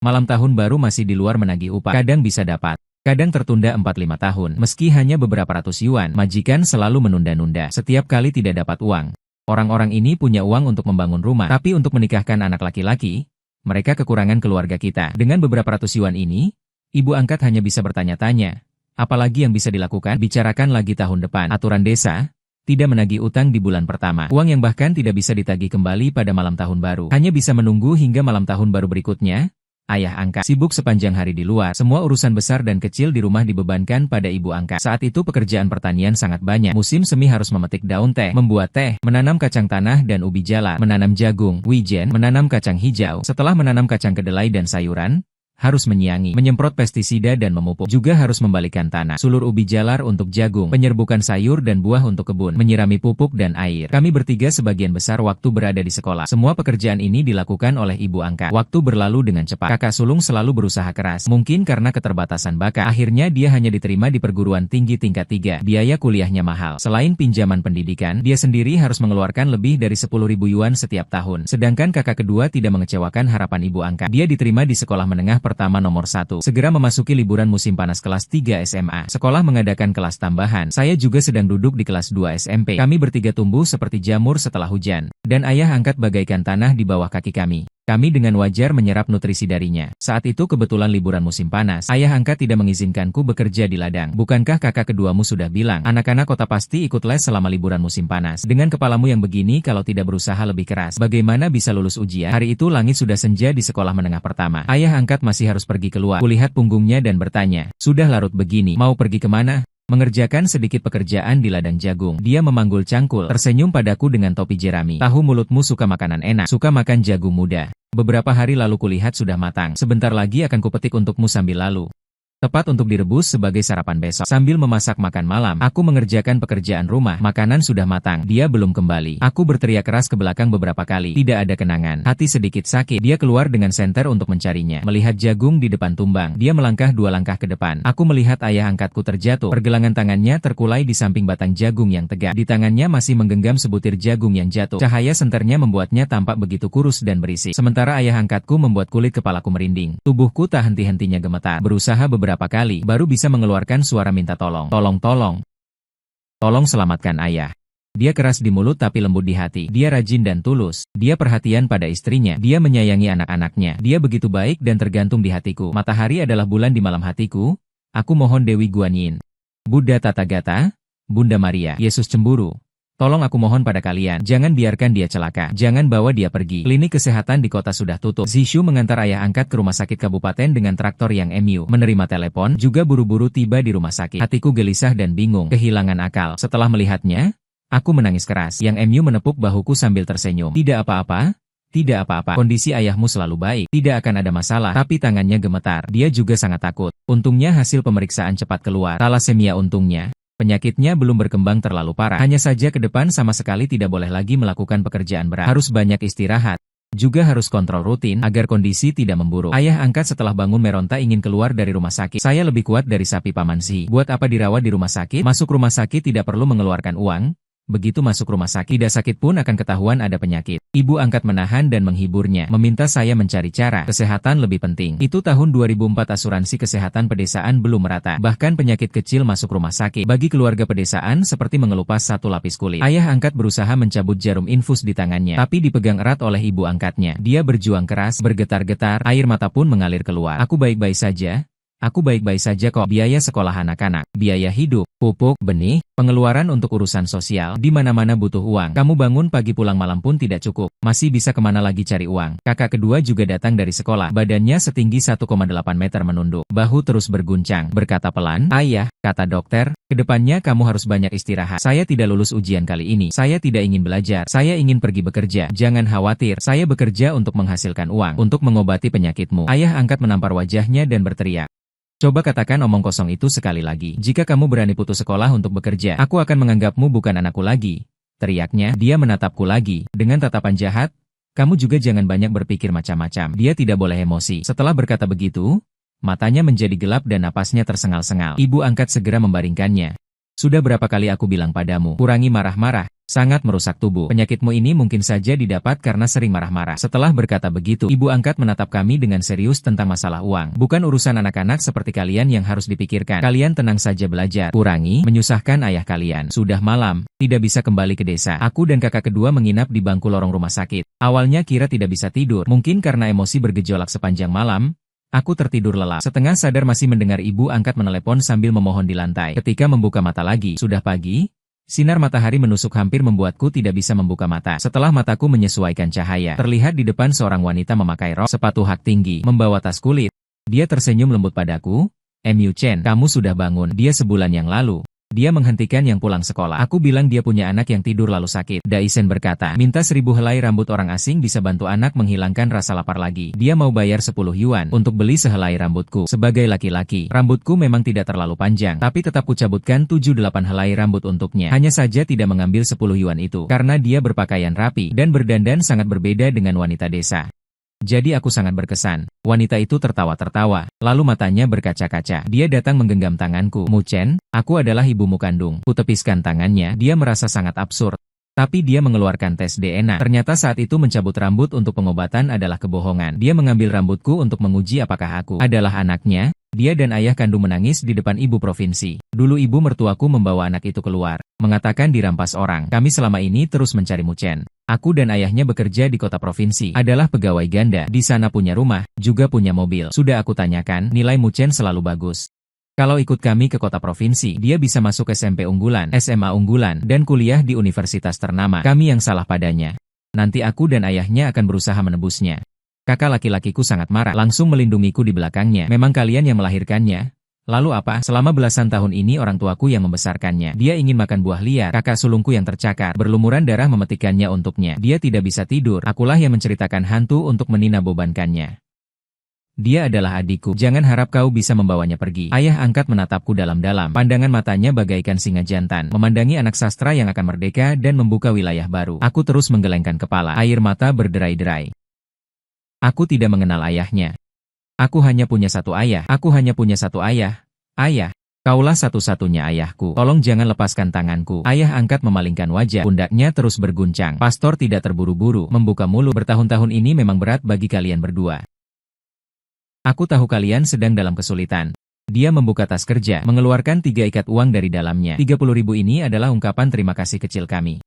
Malam tahun baru masih di luar menagih upah. Kadang bisa dapat. Kadang tertunda 4-5 tahun. Meski hanya beberapa ratus yuan, majikan selalu menunda-nunda. Setiap kali tidak dapat uang. Orang-orang ini punya uang untuk membangun rumah. Tapi untuk menikahkan anak laki-laki, mereka kekurangan keluarga kita. Dengan beberapa ratus yuan ini, ibu angkat hanya bisa bertanya-tanya. Apalagi yang bisa dilakukan? Bicarakan lagi tahun depan. Aturan desa, tidak menagih utang di bulan pertama. Uang yang bahkan tidak bisa ditagih kembali pada malam tahun baru. Hanya bisa menunggu hingga malam tahun baru berikutnya. Ayah angkat sibuk sepanjang hari di luar. Semua urusan besar dan kecil di rumah dibebankan pada ibu angkat. Saat itu pekerjaan pertanian sangat banyak. Musim semi harus memetik daun teh, membuat teh, menanam kacang tanah dan ubi jala, menanam jagung, wijen, menanam kacang hijau. Setelah menanam kacang kedelai dan sayuran, harus menyiangi, menyemprot pestisida dan memupuk. Juga harus membalikan tanah, sulur ubi jalar untuk jagung, penyerbukan sayur dan buah untuk kebun, menyirami pupuk dan air. Kami bertiga sebagian besar waktu berada di sekolah. Semua pekerjaan ini dilakukan oleh ibu angkat. Waktu berlalu dengan cepat. Kakak sulung selalu berusaha keras. Mungkin karena keterbatasan bakat, akhirnya dia hanya diterima di perguruan tinggi tingkat 3. Biaya kuliahnya mahal. Selain pinjaman pendidikan, dia sendiri harus mengeluarkan lebih dari 10.000 yuan setiap tahun. Sedangkan kakak kedua tidak mengecewakan harapan ibu angkat. Dia diterima di sekolah menengah pertama nomor 1. Segera memasuki liburan musim panas kelas 3 SMA. Sekolah mengadakan kelas tambahan. Saya juga sedang duduk di kelas 2 SMP. Kami bertiga tumbuh seperti jamur setelah hujan. Dan ayah angkat bagaikan tanah di bawah kaki kami. Kami dengan wajar menyerap nutrisi darinya. Saat itu kebetulan liburan musim panas. Ayah angkat tidak mengizinkanku bekerja di ladang. Bukankah kakak keduamu sudah bilang, anak-anak kota pasti ikut les selama liburan musim panas. Dengan kepalamu yang begini, kalau tidak berusaha lebih keras, bagaimana bisa lulus ujian? Hari itu langit sudah senja di sekolah menengah pertama. Ayah angkat masih harus pergi keluar. Kulihat punggungnya dan bertanya, sudah larut begini, mau pergi kemana? Mengerjakan sedikit pekerjaan di ladang jagung. Dia memanggul cangkul, tersenyum padaku dengan topi jerami. Tahu mulutmu suka makanan enak, suka makan jagung muda. Beberapa hari lalu kulihat sudah matang. Sebentar lagi akan kupetik untukmu sambil lalu. Tepat untuk direbus sebagai sarapan besok. Sambil memasak makan malam, aku mengerjakan pekerjaan rumah. Makanan sudah matang. Dia belum kembali. Aku berteriak keras ke belakang beberapa kali. Tidak ada kenangan. Hati sedikit sakit. Dia keluar dengan senter untuk mencarinya. Melihat jagung di depan tumbang, dia melangkah 2 langkah ke depan. Aku melihat ayah angkatku terjatuh. Pergelangan tangannya terkulai di samping batang jagung yang tegak. Di tangannya masih menggenggam sebutir jagung yang jatuh. Cahaya senternya membuatnya tampak begitu kurus dan berisi. Sementara ayah angkatku membuat kulit kepalaku merinding. Tubuhku tak henti-hentinya gemetar. Berusaha beberapa kali, baru bisa mengeluarkan suara minta tolong. Tolong, tolong. Tolong selamatkan ayah. Dia keras di mulut tapi lembut di hati. Dia rajin dan tulus. Dia perhatian pada istrinya. Dia menyayangi anak-anaknya. Dia begitu baik dan tergantung di hatiku. Matahari adalah bulan di malam hatiku. Aku mohon Dewi Guanyin, Buddha Tathagata, Bunda Maria, Yesus cemburu. Tolong aku mohon pada kalian, jangan biarkan dia celaka, jangan bawa dia pergi. Klinik kesehatan di kota sudah tutup. Zishu mengantar ayah angkat ke rumah sakit kabupaten dengan traktor yang menerima telepon, juga buru-buru tiba di rumah sakit. Hatiku gelisah dan bingung, kehilangan akal. Setelah melihatnya, aku menangis keras. Yang menepuk bahuku sambil tersenyum. Tidak apa-apa. Tidak apa-apa, kondisi ayahmu selalu baik, tidak akan ada masalah. Tapi tangannya gemetar, dia juga sangat takut. Untungnya hasil pemeriksaan cepat keluar. Talasemia untungnya. Penyakitnya belum berkembang terlalu parah. Hanya saja ke depan sama sekali tidak boleh lagi melakukan pekerjaan berat. Harus banyak istirahat. Juga harus kontrol rutin agar kondisi tidak memburuk. Ayah angkat setelah bangun meronta ingin keluar dari rumah sakit. Saya lebih kuat dari sapi Paman Si. Buat apa dirawat di rumah sakit? Masuk rumah sakit tidak perlu mengeluarkan uang. Begitu masuk rumah sakit, tidak sakit pun akan ketahuan ada penyakit. Ibu angkat menahan dan menghiburnya, meminta saya mencari cara. Kesehatan lebih penting. Itu tahun 2004 asuransi kesehatan pedesaan belum merata. Bahkan penyakit kecil masuk rumah sakit. Bagi keluarga pedesaan seperti mengelupas satu lapis kulit. Ayah angkat berusaha mencabut jarum infus di tangannya, tapi dipegang erat oleh ibu angkatnya. Dia berjuang keras, bergetar-getar, air mata pun mengalir keluar. Aku baik-baik saja. Aku baik-baik saja kok. Biaya sekolah anak-anak, biaya hidup, pupuk, benih, pengeluaran untuk urusan sosial, di mana-mana butuh uang. Kamu bangun pagi pulang malam pun tidak cukup. Masih bisa kemana lagi cari uang? Kakak kedua juga datang dari sekolah. Badannya setinggi 1,8 meter menunduk. Bahu terus berguncang. Berkata pelan, ayah, kata dokter, kedepannya kamu harus banyak istirahat. Saya tidak lulus ujian kali ini. Saya tidak ingin belajar. Saya ingin pergi bekerja. Jangan khawatir. Saya bekerja untuk menghasilkan uang, untuk mengobati penyakitmu. Ayah angkat menampar wajahnya dan berteriak. Coba katakan omong kosong itu sekali lagi. Jika kamu berani putus sekolah untuk bekerja, aku akan menganggapmu bukan anakku lagi. Teriaknya, dia menatapku lagi, dengan tatapan jahat. Kamu juga jangan banyak berpikir macam-macam. Dia tidak boleh emosi. Setelah berkata begitu, matanya menjadi gelap dan napasnya tersengal-sengal. Ibu angkat segera membaringkannya. Sudah berapa kali aku bilang padamu, kurangi marah-marah. Sangat merusak tubuh. Penyakitmu ini mungkin saja didapat karena sering marah-marah. Setelah berkata begitu, ibu angkat menatap kami dengan serius tentang masalah uang. Bukan urusan anak-anak seperti kalian yang harus dipikirkan. Kalian tenang saja belajar. Kurangi, menyusahkan ayah kalian. Sudah malam, tidak bisa kembali ke desa. Aku dan kakak kedua menginap di bangku lorong rumah sakit. Awalnya kira tidak bisa tidur. Mungkin karena emosi bergejolak sepanjang malam. Aku tertidur lelap. Setengah sadar masih mendengar ibu angkat menelepon sambil memohon di lantai. Ketika membuka mata lagi, sudah pagi. Sinar matahari menusuk hampir membuatku tidak bisa membuka mata. Setelah mataku menyesuaikan cahaya, terlihat di depan seorang wanita memakai rok, sepatu hak tinggi, membawa tas kulit. Dia tersenyum lembut padaku. Chen, kamu sudah bangun. Dia sebulan yang lalu. Dia menghentikan yang pulang sekolah. Aku bilang dia punya anak yang tidur lalu sakit. Daisen berkata, minta 1000 helai rambut orang asing bisa bantu anak menghilangkan rasa lapar lagi. Dia mau bayar 10 yuan untuk beli sehelai rambutku. Sebagai laki-laki, rambutku memang tidak terlalu panjang, tapi tetap kucabutkan 7-8 helai rambut untuknya. Hanya saja tidak mengambil 10 yuan itu, karena dia berpakaian rapi dan berdandan sangat berbeda dengan wanita desa. Jadi aku sangat berkesan. Wanita itu tertawa-tertawa, lalu matanya berkaca-kaca. Dia datang menggenggam tanganku. Mu Chen, aku adalah ibumu kandung. Kutepiskan tangannya, dia merasa sangat absurd. Tapi dia mengeluarkan tes DNA. Ternyata saat itu mencabut rambut untuk pengobatan adalah kebohongan. Dia mengambil rambutku untuk menguji apakah aku adalah anaknya. Dia dan ayah kandung menangis di depan ibu provinsi. Dulu ibu mertuaku membawa anak itu keluar, mengatakan dirampas orang. Kami selama ini terus mencari Mu Chen. Aku dan ayahnya bekerja di kota provinsi, adalah pegawai ganda, di sana punya rumah, juga punya mobil. Sudah aku tanyakan, nilai Mu Chen selalu bagus. Kalau ikut kami ke kota provinsi, dia bisa masuk SMP unggulan, SMA unggulan, dan kuliah di universitas ternama. Kami yang salah padanya. Nanti aku dan ayahnya akan berusaha menebusnya. Kakak laki-lakiku sangat marah, langsung melindungiku di belakangnya. Memang kalian yang melahirkannya? Lalu apa? Selama belasan tahun ini orang tuaku yang membesarkannya. Dia ingin makan buah liar. Kakak sulungku yang tercakar, berlumuran darah memetikannya untuknya. Dia tidak bisa tidur. Akulah yang menceritakan hantu untuk meninabobankannya. Dia adalah adikku. Jangan harap kau bisa membawanya pergi. Ayah angkat menatapku dalam-dalam. Pandangan matanya bagaikan singa jantan, memandangi anak sastra yang akan merdeka dan membuka wilayah baru. Aku terus menggelengkan kepala. Air mata berderai-derai. Aku tidak mengenal ayahnya. Aku hanya punya satu ayah. Aku hanya punya satu ayah. Ayah, kaulah satu-satunya ayahku. Tolong jangan lepaskan tanganku. Ayah angkat memalingkan wajah. Pundaknya terus berguncang. Pastor tidak terburu-buru, membuka mulut. Bertahun-tahun ini memang berat bagi kalian berdua. Aku tahu kalian sedang dalam kesulitan. Dia membuka tas kerja, mengeluarkan 3 ikat uang dari dalamnya. 30.000 ini adalah ungkapan terima kasih kecil kami.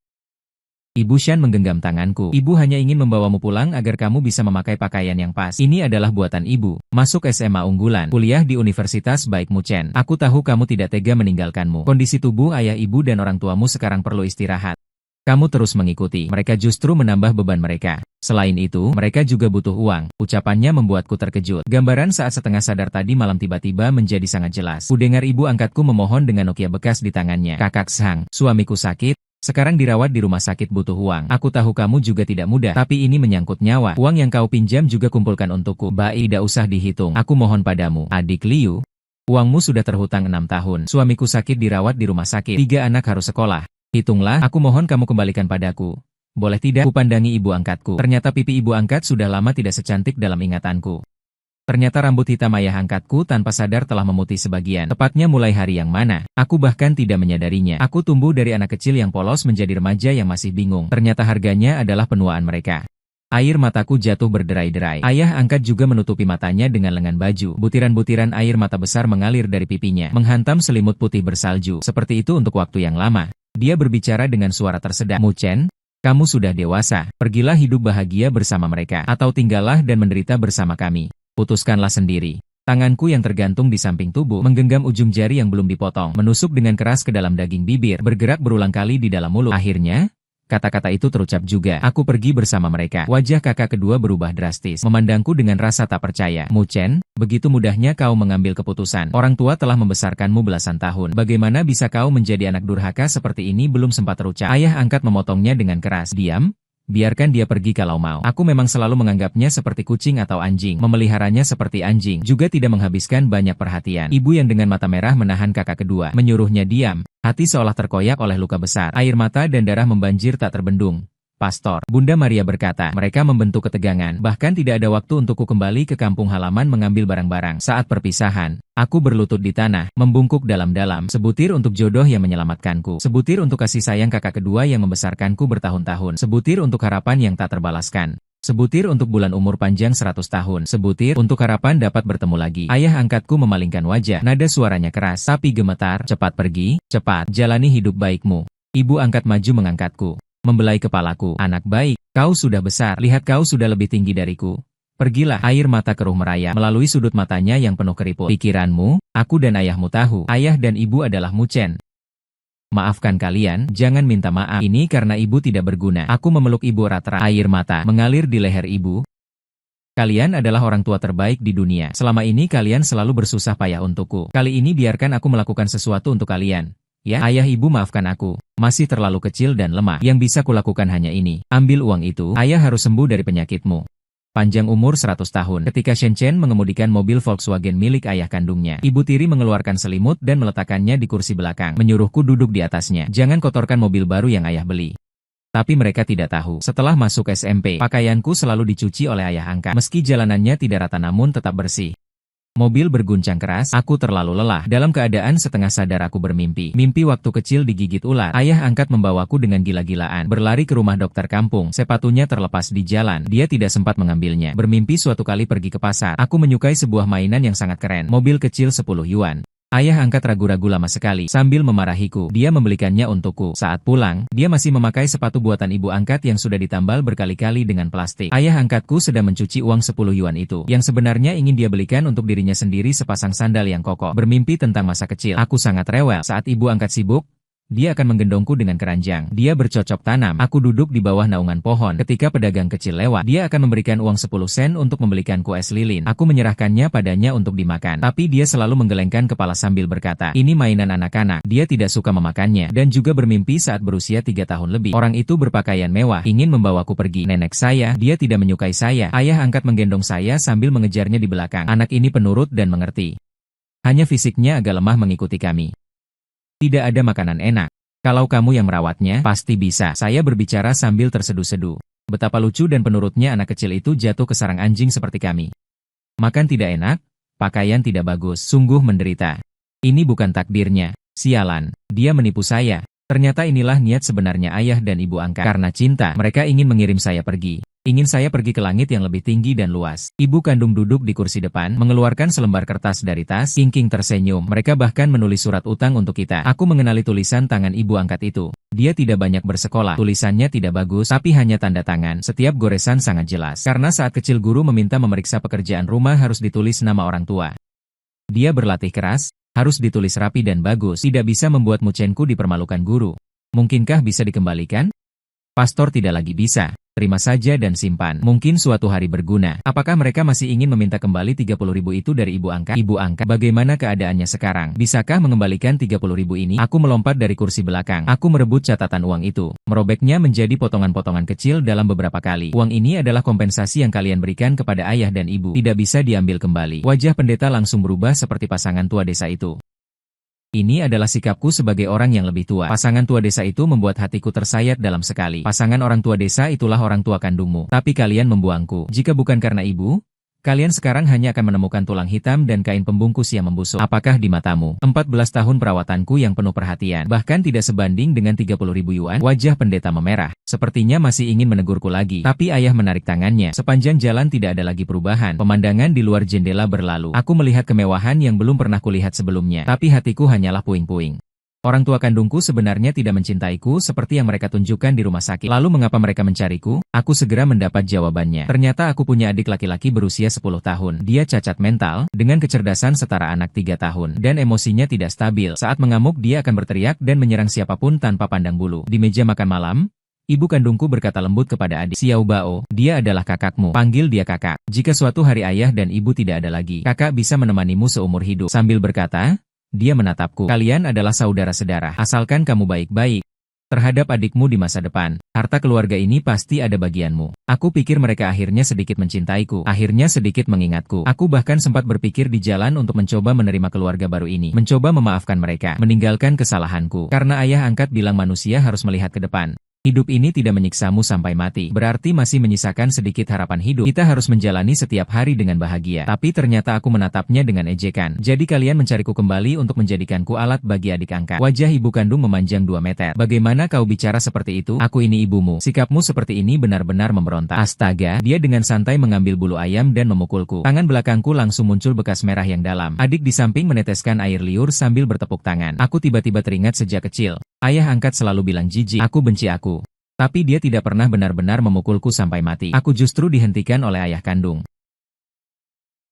Ibu Shan menggenggam tanganku. Ibu hanya ingin membawamu pulang agar kamu bisa memakai pakaian yang pas. Ini adalah buatan ibu. Masuk SMA unggulan. Kuliah di universitas baik Mu Chen. Aku tahu kamu tidak tega meninggalkanmu. Kondisi tubuh ayah ibu dan orang tuamu sekarang perlu istirahat. Kamu terus mengikuti. Mereka justru menambah beban mereka. Selain itu, mereka juga butuh uang. Ucapannya membuatku terkejut. Gambaran saat setengah sadar tadi malam tiba-tiba menjadi sangat jelas. Kudengar ibu angkatku memohon dengan Nokia bekas di tangannya. Kakak Sang, suamiku sakit. Sekarang dirawat di rumah sakit butuh uang. Aku tahu kamu juga tidak mudah, tapi ini menyangkut nyawa. Uang yang kau pinjam juga kumpulkan untukku. Baik, tidak usah dihitung. Aku mohon padamu, adik Liu. Uangmu sudah terhutang 6 tahun. Suamiku sakit dirawat di rumah sakit. 3 anak harus sekolah. Hitunglah, aku mohon kamu kembalikan padaku. Boleh tidak? Kupandangi ibu angkatku. Ternyata pipi ibu angkat sudah lama tidak secantik dalam ingatanku. Ternyata rambut hitam ayah angkatku tanpa sadar telah memutih sebagian. Tepatnya mulai hari yang mana. Aku bahkan tidak menyadarinya. Aku tumbuh dari anak kecil yang polos menjadi remaja yang masih bingung. Ternyata harganya adalah penuaan mereka. Air mataku jatuh berderai-derai. Ayah angkat juga menutupi matanya dengan lengan baju. Butiran-butiran air mata besar mengalir dari pipinya, menghantam selimut putih bersalju. Seperti itu untuk waktu yang lama. Dia berbicara dengan suara tersedak. Mu Chen, kamu sudah dewasa. Pergilah hidup bahagia bersama mereka. Atau tinggallah dan menderita bersama kami. Putuskanlah sendiri. Tanganku yang tergantung di samping tubuh menggenggam ujung jari yang belum dipotong, menusuk dengan keras ke dalam daging bibir, bergerak berulang kali di dalam mulut. Akhirnya, kata-kata itu terucap juga. Aku pergi bersama mereka. Wajah kakak kedua berubah drastis, memandangku dengan rasa tak percaya. Mu Chen, begitu mudahnya kau mengambil keputusan. Orang tua telah membesarkanmu belasan tahun. Bagaimana bisa kau menjadi anak durhaka seperti ini? Belum sempat terucap. Ayah angkat memotongnya dengan keras. Diam. Biarkan dia pergi kalau mau. Aku memang selalu menganggapnya seperti kucing atau anjing, memeliharanya seperti anjing, juga tidak menghabiskan banyak perhatian. Ibu yang dengan mata merah menahan kakak kedua, menyuruhnya diam. Hati seolah terkoyak oleh luka besar, air mata dan darah membanjir tak terbendung. Pastor, Bunda Maria berkata, mereka membentuk ketegangan, bahkan tidak ada waktu untukku kembali ke kampung halaman mengambil barang-barang. Saat perpisahan, aku berlutut di tanah, membungkuk dalam-dalam, sebutir untuk jodoh yang menyelamatkanku, sebutir untuk kasih sayang kakak kedua yang membesarkanku bertahun-tahun, sebutir untuk harapan yang tak terbalaskan. Sebutir untuk bulan umur panjang 100 tahun, sebutir untuk harapan dapat bertemu lagi. Ayah angkatku memalingkan wajah, nada suaranya keras, tapi gemetar, cepat pergi, cepat, jalani hidup baikmu. Ibu angkat maju mengangkatku. Membelai kepalaku. Anak baik, kau sudah besar, lihat kau sudah lebih tinggi dariku. Pergilah. Air mata keruh merayap melalui sudut matanya yang penuh keriput. Pikiranmu, aku dan ayahmu tahu, ayah dan ibu adalah Mu Chen. Maafkan kalian, jangan minta maaf. Ini karena ibu tidak berguna. Aku memeluk ibu erat-erat. Air mata mengalir di leher ibu. Kalian adalah orang tua terbaik di dunia. Selama ini kalian selalu bersusah payah untukku. Kali ini biarkan aku melakukan sesuatu untuk kalian. Ya, ayah ibu maafkan aku. Masih terlalu kecil dan lemah. Yang bisa kulakukan hanya ini. Ambil uang itu, ayah harus sembuh dari penyakitmu. Panjang umur 100 tahun. Ketika Shen Chen mengemudikan mobil Volkswagen milik ayah kandungnya, ibu tiri mengeluarkan selimut dan meletakkannya di kursi belakang, menyuruhku duduk di atasnya. Jangan kotorkan mobil baru yang ayah beli. Tapi mereka tidak tahu. Setelah masuk SMP, pakaianku selalu dicuci oleh ayah angkat. Meski jalanannya tidak rata namun tetap bersih. Mobil berguncang keras, aku terlalu lelah. Dalam keadaan setengah sadar aku bermimpi. Mimpi waktu kecil digigit ular. Ayah angkat membawaku dengan gila-gilaan. Berlari ke rumah dokter kampung. Sepatunya terlepas di jalan. Dia tidak sempat mengambilnya. Bermimpi suatu kali pergi ke pasar. Aku menyukai sebuah mainan yang sangat keren. Mobil kecil 10 yuan. Ayah angkat ragu-ragu lama sekali, sambil memarahiku. Dia membelikannya untukku. Saat pulang, dia masih memakai sepatu buatan ibu angkat yang sudah ditambal berkali-kali dengan plastik. Ayah angkatku sedang mencuci uang 10 yuan itu, yang sebenarnya ingin dia belikan untuk dirinya sendiri sepasang sandal yang kokoh. Bermimpi tentang masa kecil. Aku sangat rewel. Saat ibu angkat sibuk, dia akan menggendongku dengan keranjang. Dia bercocok tanam. Aku duduk di bawah naungan pohon. Ketika pedagang kecil lewat, dia akan memberikan uang 10 sen untuk membelikanku es lilin. Aku menyerahkannya padanya untuk dimakan. Tapi dia selalu menggelengkan kepala sambil berkata, ini mainan anak-anak. Dia tidak suka memakannya. Dan juga bermimpi saat berusia 3 tahun lebih. Orang itu berpakaian mewah, ingin membawaku pergi. Nenek saya, dia tidak menyukai saya. Ayah angkat menggendong saya sambil mengejarnya di belakang. Anak ini penurut dan mengerti. Hanya fisiknya agak lemah mengikuti kami. Tidak ada makanan enak. Kalau kamu yang merawatnya, pasti bisa. Saya berbicara sambil terseduh-seduh. Betapa lucu dan penurutnya anak kecil itu jatuh ke sarang anjing seperti kami. Makan tidak enak, pakaian tidak bagus, sungguh menderita. Ini bukan takdirnya. Sialan, dia menipu saya. Ternyata inilah niat sebenarnya ayah dan ibu angkat. Karena cinta, mereka ingin mengirim saya pergi. Ingin saya pergi ke langit yang lebih tinggi dan luas. Ibu kandung duduk di kursi depan, mengeluarkan selembar kertas dari tas. King tersenyum. Mereka bahkan menulis surat utang untuk kita. Aku mengenali tulisan tangan ibu angkat itu. Dia tidak banyak bersekolah. Tulisannya tidak bagus, tapi hanya tanda tangan. Setiap goresan sangat jelas. Karena saat kecil guru meminta memeriksa pekerjaan rumah harus ditulis nama orang tua. Dia berlatih keras, harus ditulis rapi dan bagus. Tidak bisa membuat mucenku dipermalukan guru. Mungkinkah bisa dikembalikan? Pastor tidak lagi bisa. Terima saja dan simpan. Mungkin suatu hari berguna. Apakah mereka masih ingin meminta kembali 30.000 itu dari ibu angkat? Ibu angkat, bagaimana keadaannya sekarang? Bisakah mengembalikan 30.000 ini? Aku melompat dari kursi belakang. Aku merebut catatan uang itu. Merobeknya menjadi potongan-potongan kecil dalam beberapa kali. Uang ini adalah kompensasi yang kalian berikan kepada ayah dan ibu. Tidak bisa diambil kembali. Wajah pendeta langsung berubah seperti pasangan tua desa itu. Ini adalah sikapku sebagai orang yang lebih tua. Pasangan tua desa itu membuat hatiku tersayat dalam sekali. Pasangan orang tua desa itulah orang tua kandungmu. Tapi kalian membuangku. Jika bukan karena ibu, kalian sekarang hanya akan menemukan tulang hitam dan kain pembungkus yang membusuk. Apakah di matamu? 14 tahun perawatanku yang penuh perhatian. Bahkan tidak sebanding dengan 30.000 yuan. Wajah pendeta memerah. Sepertinya masih ingin menegurku lagi. Tapi ayah menarik tangannya. Sepanjang jalan tidak ada lagi perubahan. Pemandangan di luar jendela berlalu. Aku melihat kemewahan yang belum pernah kulihat sebelumnya. Tapi hatiku hanyalah puing-puing. Orang tua kandungku sebenarnya tidak mencintaiku seperti yang mereka tunjukkan di rumah sakit. Lalu mengapa mereka mencariku? Aku segera mendapat jawabannya. Ternyata aku punya adik laki-laki berusia 10 tahun. Dia cacat mental, dengan kecerdasan setara anak 3 tahun. Dan emosinya tidak stabil. Saat mengamuk dia akan berteriak dan menyerang siapapun tanpa pandang bulu. Di meja makan malam, ibu kandungku berkata lembut kepada adik. Xiao Bao, dia adalah kakakmu. Panggil dia kakak. Jika suatu hari ayah dan ibu tidak ada lagi, kakak bisa menemanimu seumur hidup. Sambil berkata, dia menatapku. Kalian adalah saudara sedarah. Asalkan kamu baik-baik terhadap adikmu di masa depan. Harta keluarga ini pasti ada bagianmu. Aku pikir mereka akhirnya sedikit mencintaiku. Akhirnya sedikit mengingatku. Aku bahkan sempat berpikir di jalan untuk mencoba menerima keluarga baru ini. Mencoba memaafkan mereka. Meninggalkan kesalahanku. Karena ayah angkat bilang manusia harus melihat ke depan. Hidup ini tidak menyiksamu sampai mati. Berarti masih menyisakan sedikit harapan hidup. Kita harus menjalani setiap hari dengan bahagia. Tapi ternyata aku menatapnya dengan ejekan. Jadi kalian mencariku kembali untuk menjadikanku alat bagi adik angkat. Wajah ibu kandung memanjang 2 meter. Bagaimana kau bicara seperti itu? Aku ini ibumu. Sikapmu seperti ini benar-benar memberontak. Astaga, dia dengan santai mengambil bulu ayam dan memukulku. Tangan belakangku langsung muncul bekas merah yang dalam. Adik di samping meneteskan air liur sambil bertepuk tangan. Aku tiba-tiba teringat sejak kecil. Ayah angkat selalu bilang jijik, aku benci aku. Tapi dia tidak pernah benar-benar memukulku sampai mati. Aku justru dihentikan oleh ayah kandung.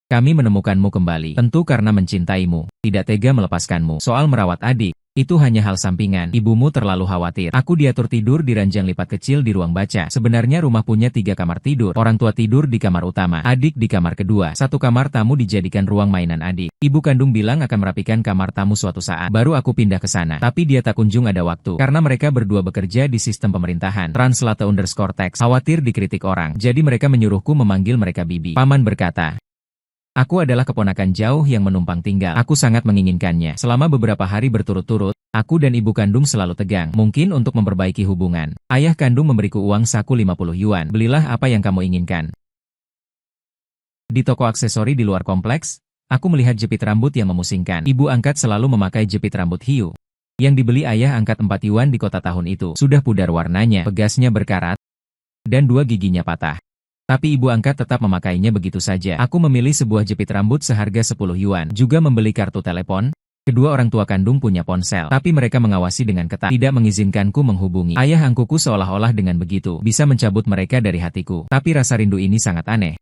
Kami menemukanmu kembali, tentu karena mencintaimu, tidak tega melepaskanmu. Soal merawat adik, itu hanya hal sampingan. Ibumu terlalu khawatir. Aku diatur tidur di ranjang lipat kecil di ruang baca. Sebenarnya rumah punya 3 kamar tidur. Orang tua tidur di kamar utama, adik di kamar kedua. Satu kamar tamu dijadikan ruang mainan adik. Ibu kandung bilang akan merapikan kamar tamu suatu saat. Baru aku pindah ke sana. Tapi dia tak kunjung ada waktu. Karena mereka berdua bekerja di sistem pemerintahan. Translate_text. Khawatir dikritik orang. Jadi mereka menyuruhku memanggil mereka bibi. Paman berkata, aku adalah keponakan jauh yang menumpang tinggal. Aku sangat menginginkannya. Selama beberapa hari berturut-turut, aku dan ibu kandung selalu tegang. Mungkin untuk memperbaiki hubungan. Ayah kandung memberiku uang saku 50 yuan. Belilah apa yang kamu inginkan. Di toko aksesori di luar kompleks, aku melihat jepit rambut yang memusingkan. Ibu angkat selalu memakai jepit rambut hiu. Yang dibeli ayah angkat 4 yuan di kota tahun itu. Sudah pudar warnanya, pegasnya berkarat, dan 2 giginya patah. Tapi ibu angkat tetap memakainya begitu saja. Aku memilih sebuah jepit rambut seharga 10 yuan. Juga membeli kartu telepon. Kedua orang tua kandung punya ponsel. Tapi mereka mengawasi dengan ketat. Tidak mengizinkanku menghubungi. Ayah angkuku seolah-olah dengan begitu bisa mencabut mereka dari hatiku. Tapi rasa rindu ini sangat aneh.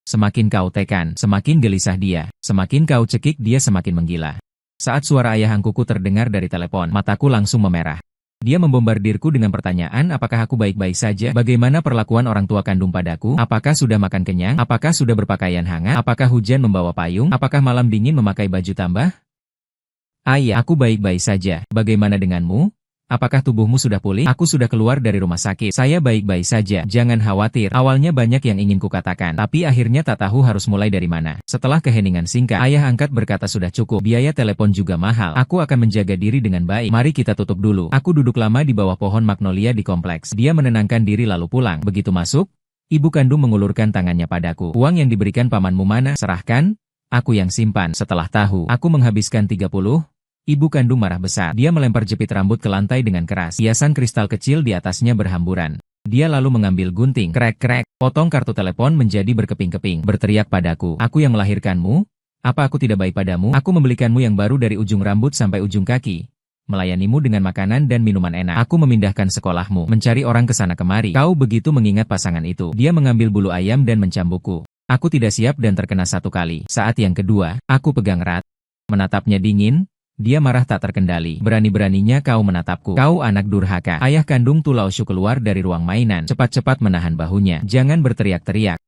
Semakin kau tekan, semakin gelisah dia. Semakin kau cekik dia semakin menggila. Saat suara ayah angkuku terdengar dari telepon, mataku langsung memerah. Dia membombardirku dengan pertanyaan apakah aku baik-baik saja, bagaimana perlakuan orang tua kandung padaku, apakah sudah makan kenyang, apakah sudah berpakaian hangat, apakah hujan membawa payung, apakah malam dingin memakai baju tambah. Ayah, aku baik-baik saja, bagaimana denganmu? Apakah tubuhmu sudah pulih? Aku sudah keluar dari rumah sakit. Saya baik-baik saja, jangan khawatir. Awalnya banyak yang ingin kukatakan, tapi akhirnya tak tahu harus mulai dari mana. Setelah keheningan singkat, ayah angkat berkata sudah cukup. Biaya telepon juga mahal. Aku akan menjaga diri dengan baik. Mari kita tutup dulu. Aku duduk lama di bawah pohon magnolia di kompleks. Dia menenangkan diri lalu pulang. Begitu masuk, ibu kandung mengulurkan tangannya padaku. Uang yang diberikan pamanmu mana? Serahkan. Aku yang simpan. Setelah tahu, aku menghabiskan 30. Ibu kandung marah besar. Dia melempar jepit rambut ke lantai dengan keras. Hiasan kristal kecil di atasnya berhamburan. Dia lalu mengambil gunting. Krek-krek. Potong kartu telepon menjadi berkeping-keping. Berteriak padaku. Aku yang melahirkanmu? Apa aku tidak baik padamu? Aku membelikanmu yang baru dari ujung rambut sampai ujung kaki. Melayanimu dengan makanan dan minuman enak. Aku memindahkan sekolahmu. Mencari orang ke sana kemari. Kau begitu mengingat pasangan itu. Dia mengambil bulu ayam dan mencambukku. Aku tidak siap dan terkena 1 kali. Saat yang kedua, aku pegang erat. Menatapnya dingin. Dia marah tak terkendali. Berani-beraninya kau menatapku. Kau anak durhaka. Ayah kandung Tulaoshu keluar dari ruang mainan. Cepat-cepat menahan bahunya. Jangan berteriak-teriak.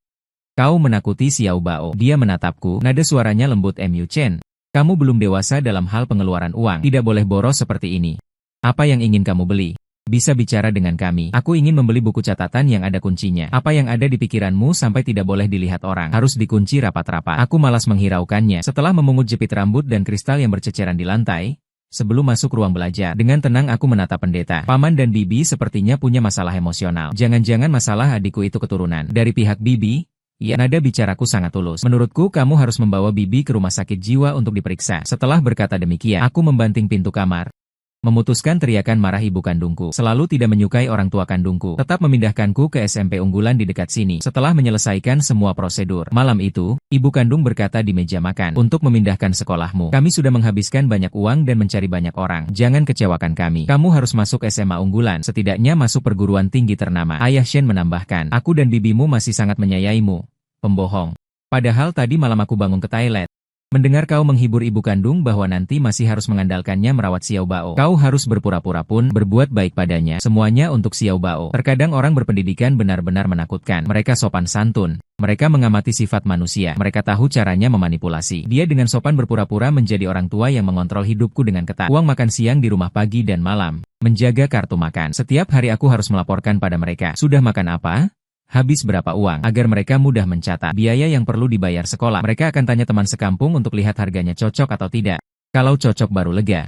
Kau menakuti Xiao Bao. Dia menatapku. Nada suaranya lembut. Mu Chen. Kamu belum dewasa dalam hal pengeluaran uang. Tidak boleh boros seperti ini. Apa yang ingin kamu beli? Bisa bicara dengan kami. Aku ingin membeli buku catatan yang ada kuncinya. Apa yang ada di pikiranmu sampai tidak boleh dilihat orang. Harus dikunci rapat-rapat. Aku malas menghiraukannya. Setelah memungut jepit rambut dan kristal yang berceceran di lantai, sebelum masuk ruang belajar, dengan tenang aku menatap pendeta. Paman dan bibi sepertinya punya masalah emosional. Jangan-jangan masalah adikku itu keturunan. Dari pihak bibi, ya, nada bicaraku sangat tulus. Menurutku kamu harus membawa bibi ke rumah sakit jiwa untuk diperiksa. Setelah berkata demikian, aku membanting pintu kamar. Memutuskan teriakan marah ibu kandungku. Selalu tidak menyukai orang tua kandungku. Tetap memindahkanku ke SMP unggulan di dekat sini. Setelah menyelesaikan semua prosedur. Malam itu, ibu kandung berkata di meja makan. Untuk memindahkan sekolahmu. Kami sudah menghabiskan banyak uang dan mencari banyak orang. Jangan kecewakan kami. Kamu harus masuk SMA unggulan. Setidaknya masuk perguruan tinggi ternama. Ayah Shen menambahkan. Aku dan bibimu masih sangat menyayangimu. Pembohong. Padahal tadi malam aku bangun ke toilet. Mendengar kau menghibur ibu kandung bahwa nanti masih harus mengandalkannya merawat Xiao Bao. Kau harus berpura-pura pun berbuat baik padanya. Semuanya untuk Xiao Bao. Terkadang orang berpendidikan benar-benar menakutkan. Mereka sopan santun. Mereka mengamati sifat manusia. Mereka tahu caranya memanipulasi. Dia dengan sopan berpura-pura menjadi orang tua yang mengontrol hidupku dengan ketat. Uang makan siang di rumah pagi dan malam. Menjaga kartu makan. Setiap hari aku harus melaporkan pada mereka. Sudah makan apa? Habis berapa uang, agar mereka mudah mencatat biaya yang perlu dibayar sekolah. Mereka akan tanya teman sekampung untuk lihat harganya cocok atau tidak. Kalau cocok baru lega.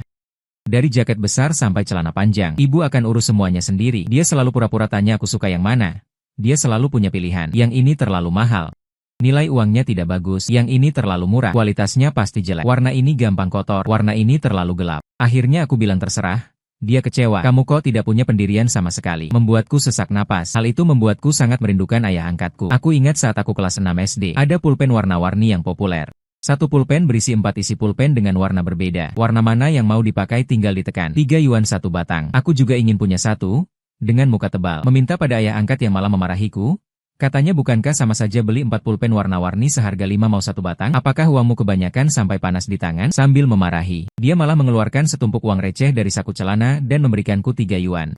Dari jaket besar sampai celana panjang, ibu akan urus semuanya sendiri. Dia selalu pura-pura tanya aku suka yang mana. Dia selalu punya pilihan. Yang ini terlalu mahal. Nilai uangnya tidak bagus. Yang ini terlalu murah. Kualitasnya pasti jelek. Warna ini gampang kotor. Warna ini terlalu gelap. Akhirnya aku bilang terserah. Dia kecewa. Kamu kok tidak punya pendirian sama sekali. Membuatku sesak napas. Hal itu membuatku sangat merindukan ayah angkatku. Aku ingat saat aku kelas 6 SD. Ada pulpen warna-warni yang populer. Satu pulpen berisi 4 isi pulpen dengan warna berbeda. Warna mana yang mau dipakai tinggal ditekan. 3 yuan satu batang. Aku juga ingin punya satu. Dengan muka tebal. Meminta pada ayah angkat yang malah memarahiku. Katanya bukankah sama saja beli 4 pulpen warna-warni seharga 5 mau 1 batang? Apakah uangmu kebanyakan sampai panas di tangan? Sambil memarahi, dia malah mengeluarkan setumpuk uang receh dari saku celana dan memberikanku 3 yuan.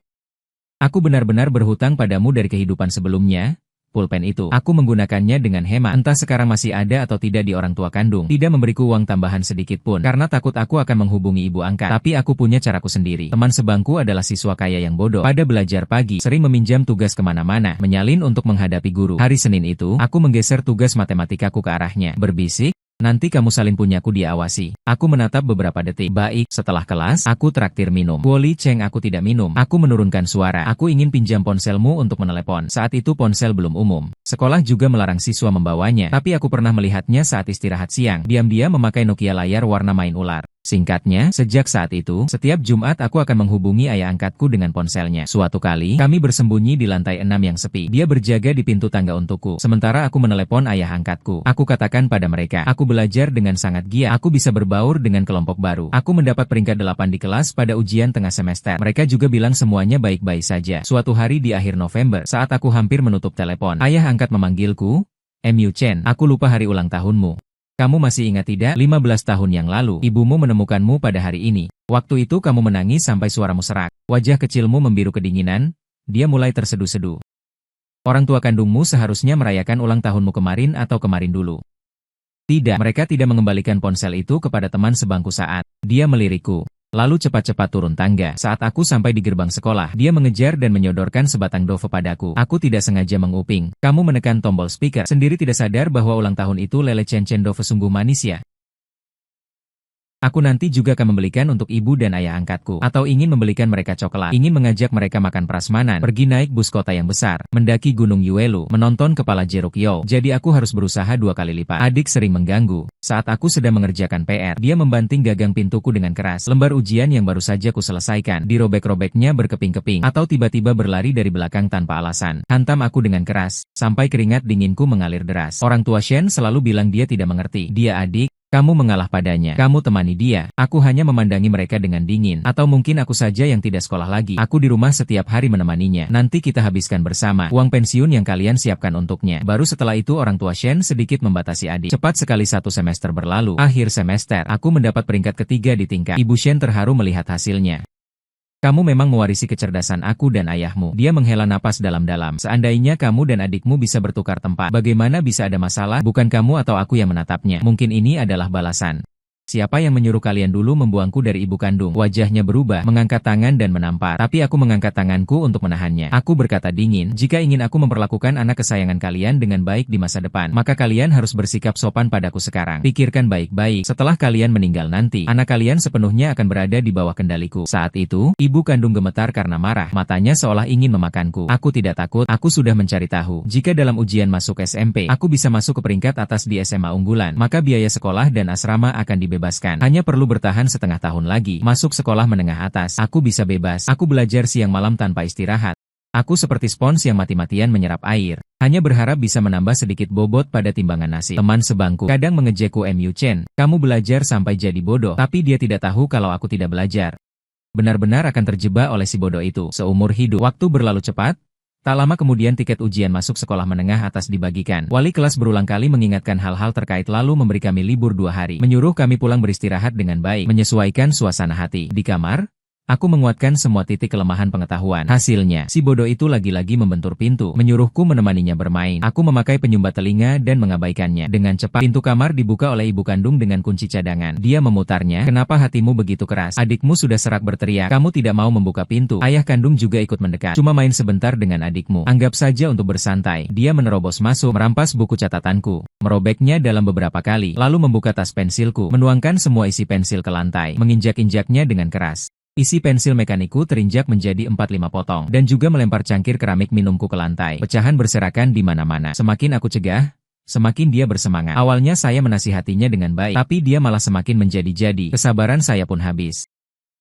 Aku benar-benar berhutang padamu dari kehidupan sebelumnya. Pulpen itu, aku menggunakannya dengan hemat. Entah sekarang masih ada atau tidak di orang tua kandung. Tidak memberiku uang tambahan sedikit pun, karena takut aku akan menghubungi ibu angkat. Tapi aku punya caraku sendiri. Teman sebangku adalah siswa kaya yang bodoh. Pada belajar pagi, sering meminjam tugas kemana-mana, menyalin untuk menghadapi guru. Hari Senin itu, aku menggeser tugas matematikaku ke arahnya. Berbisik, nanti kamu salin punyaku diawasi. Aku menatap beberapa detik. Baik, setelah kelas, aku traktir minum. Woli Cheng, aku tidak minum. Aku menurunkan suara. Aku ingin pinjam ponselmu untuk menelepon. Saat itu ponsel belum umum. Sekolah juga melarang siswa membawanya. Tapi aku pernah melihatnya saat istirahat siang. Diam-diam memakai Nokia layar warna main ular. Singkatnya, sejak saat itu, setiap Jumat aku akan menghubungi ayah angkatku dengan ponselnya. Suatu kali, kami bersembunyi di lantai 6 yang sepi. Dia berjaga di pintu tangga untukku. Sementara aku menelepon ayah angkatku. Aku katakan pada mereka, aku belajar dengan sangat giat. Aku bisa berbaur dengan kelompok baru. Aku mendapat peringkat 8 di kelas pada ujian tengah semester. Mereka juga bilang semuanya baik-baik saja. Suatu hari di akhir November, saat aku hampir menutup telepon, ayah angkat memanggilku, "Mu Chen, aku lupa hari ulang tahunmu. Kamu masih ingat tidak? 15 tahun yang lalu, ibumu menemukanmu pada hari ini. Waktu itu kamu menangis sampai suaramu serak. Wajah kecilmu membiru kedinginan." Dia mulai terseduh-seduh. "Orang tua kandungmu seharusnya merayakan ulang tahunmu kemarin atau kemarin dulu." Tidak, mereka tidak mengembalikan ponsel itu kepada teman sebangku saat dia melirikku. Lalu cepat-cepat turun tangga. Saat aku sampai di gerbang sekolah, dia mengejar dan menyodorkan sebatang dove padaku. Aku tidak sengaja menguping. Kamu menekan tombol speaker, sendiri tidak sadar bahwa ulang tahun itu lele Chen dove sungguh manis ya. Aku nanti juga akan membelikan untuk ibu dan ayah angkatku. Atau ingin membelikan mereka coklat. Ingin mengajak mereka makan prasmanan. Pergi naik bus kota yang besar. Mendaki gunung Yuelu. Menonton kepala jeruk Yo. Jadi aku harus berusaha 2 kali lipat. Adik sering mengganggu. Saat aku sedang mengerjakan PR, dia membanting gagang pintuku dengan keras. Lembar ujian yang baru saja ku selesaikan. Dirobek-robeknya berkeping-keping. Atau tiba-tiba berlari dari belakang tanpa alasan. Hantam aku dengan keras. Sampai keringat dinginku mengalir deras. Orang tua Shen selalu bilang dia tidak mengerti. Dia adik. Kamu mengalah padanya. Kamu temani dia. Aku hanya memandangi mereka dengan dingin. Atau mungkin aku saja yang tidak sekolah lagi. Aku di rumah setiap hari menemaninya. Nanti kita habiskan bersama uang pensiun yang kalian siapkan untuknya. Baru setelah itu orang tua Shen sedikit membatasi adik. Cepat sekali 1 semester berlalu. Akhir semester, aku mendapat peringkat ketiga di tingkat. Ibu Shen terharu melihat hasilnya. Kamu memang mewarisi kecerdasan aku dan ayahmu. Dia menghela napas dalam-dalam. Seandainya kamu dan adikmu bisa bertukar tempat, bagaimana bisa ada masalah? Bukan kamu atau aku yang menatapnya. Mungkin ini adalah balasan. Siapa yang menyuruh kalian dulu membuangku dari ibu kandung? Wajahnya berubah, mengangkat tangan dan menampar. Tapi aku mengangkat tanganku untuk menahannya. Aku berkata dingin, jika ingin aku memperlakukan anak kesayangan kalian dengan baik di masa depan, maka kalian harus bersikap sopan padaku sekarang. Pikirkan baik-baik, setelah kalian meninggal nanti, anak kalian sepenuhnya akan berada di bawah kendaliku. Saat itu, ibu kandung gemetar karena marah. Matanya seolah ingin memakanku. Aku tidak takut, aku sudah mencari tahu. Jika dalam ujian masuk SMP, aku bisa masuk ke peringkat atas di SMA unggulan, maka biaya sekolah dan asrama akan dibebaskan. Hanya perlu bertahan setengah tahun lagi. Masuk sekolah menengah atas. Aku bisa bebas. Aku belajar siang malam tanpa istirahat. Aku seperti spons yang mati-matian menyerap air. Hanya berharap bisa menambah sedikit bobot pada timbangan nasi. Teman sebangku kadang mengejekku, Mu Chen. Kamu belajar sampai jadi bodoh. Tapi dia tidak tahu kalau aku tidak belajar. Benar-benar akan terjebak oleh si bodoh itu. Seumur hidup. Waktu berlalu cepat. Tak lama kemudian tiket ujian masuk sekolah menengah atas dibagikan. Wali kelas berulang kali mengingatkan hal-hal terkait lalu memberi kami libur 2 hari. Menyuruh kami pulang beristirahat dengan baik. Menyesuaikan suasana hati. Di kamar, aku menguatkan semua titik kelemahan pengetahuan. Hasilnya, si bodoh itu lagi-lagi membentur pintu, menyuruhku menemaninya bermain. Aku memakai penyumbat telinga dan mengabaikannya. Dengan cepat, pintu kamar dibuka oleh ibu kandung dengan kunci cadangan. Dia memutarnya, "Kenapa hatimu begitu keras? Adikmu sudah serak berteriak. Kamu tidak mau membuka pintu." Ayah kandung juga ikut mendekat. "Cuma main sebentar dengan adikmu. Anggap saja untuk bersantai." Dia menerobos masuk, merampas buku catatanku, merobeknya dalam beberapa kali, lalu membuka tas pensilku, menuangkan semua isi pensil ke lantai, menginjak-injaknya dengan keras. Isi pensil mekanikku terinjak menjadi 4-5 potong, dan juga melempar cangkir keramik minumku ke lantai. Pecahan berserakan di mana-mana. Semakin aku cegah, semakin dia bersemangat. Awalnya saya menasihatinya dengan baik, tapi dia malah semakin menjadi-jadi. Kesabaran saya pun habis.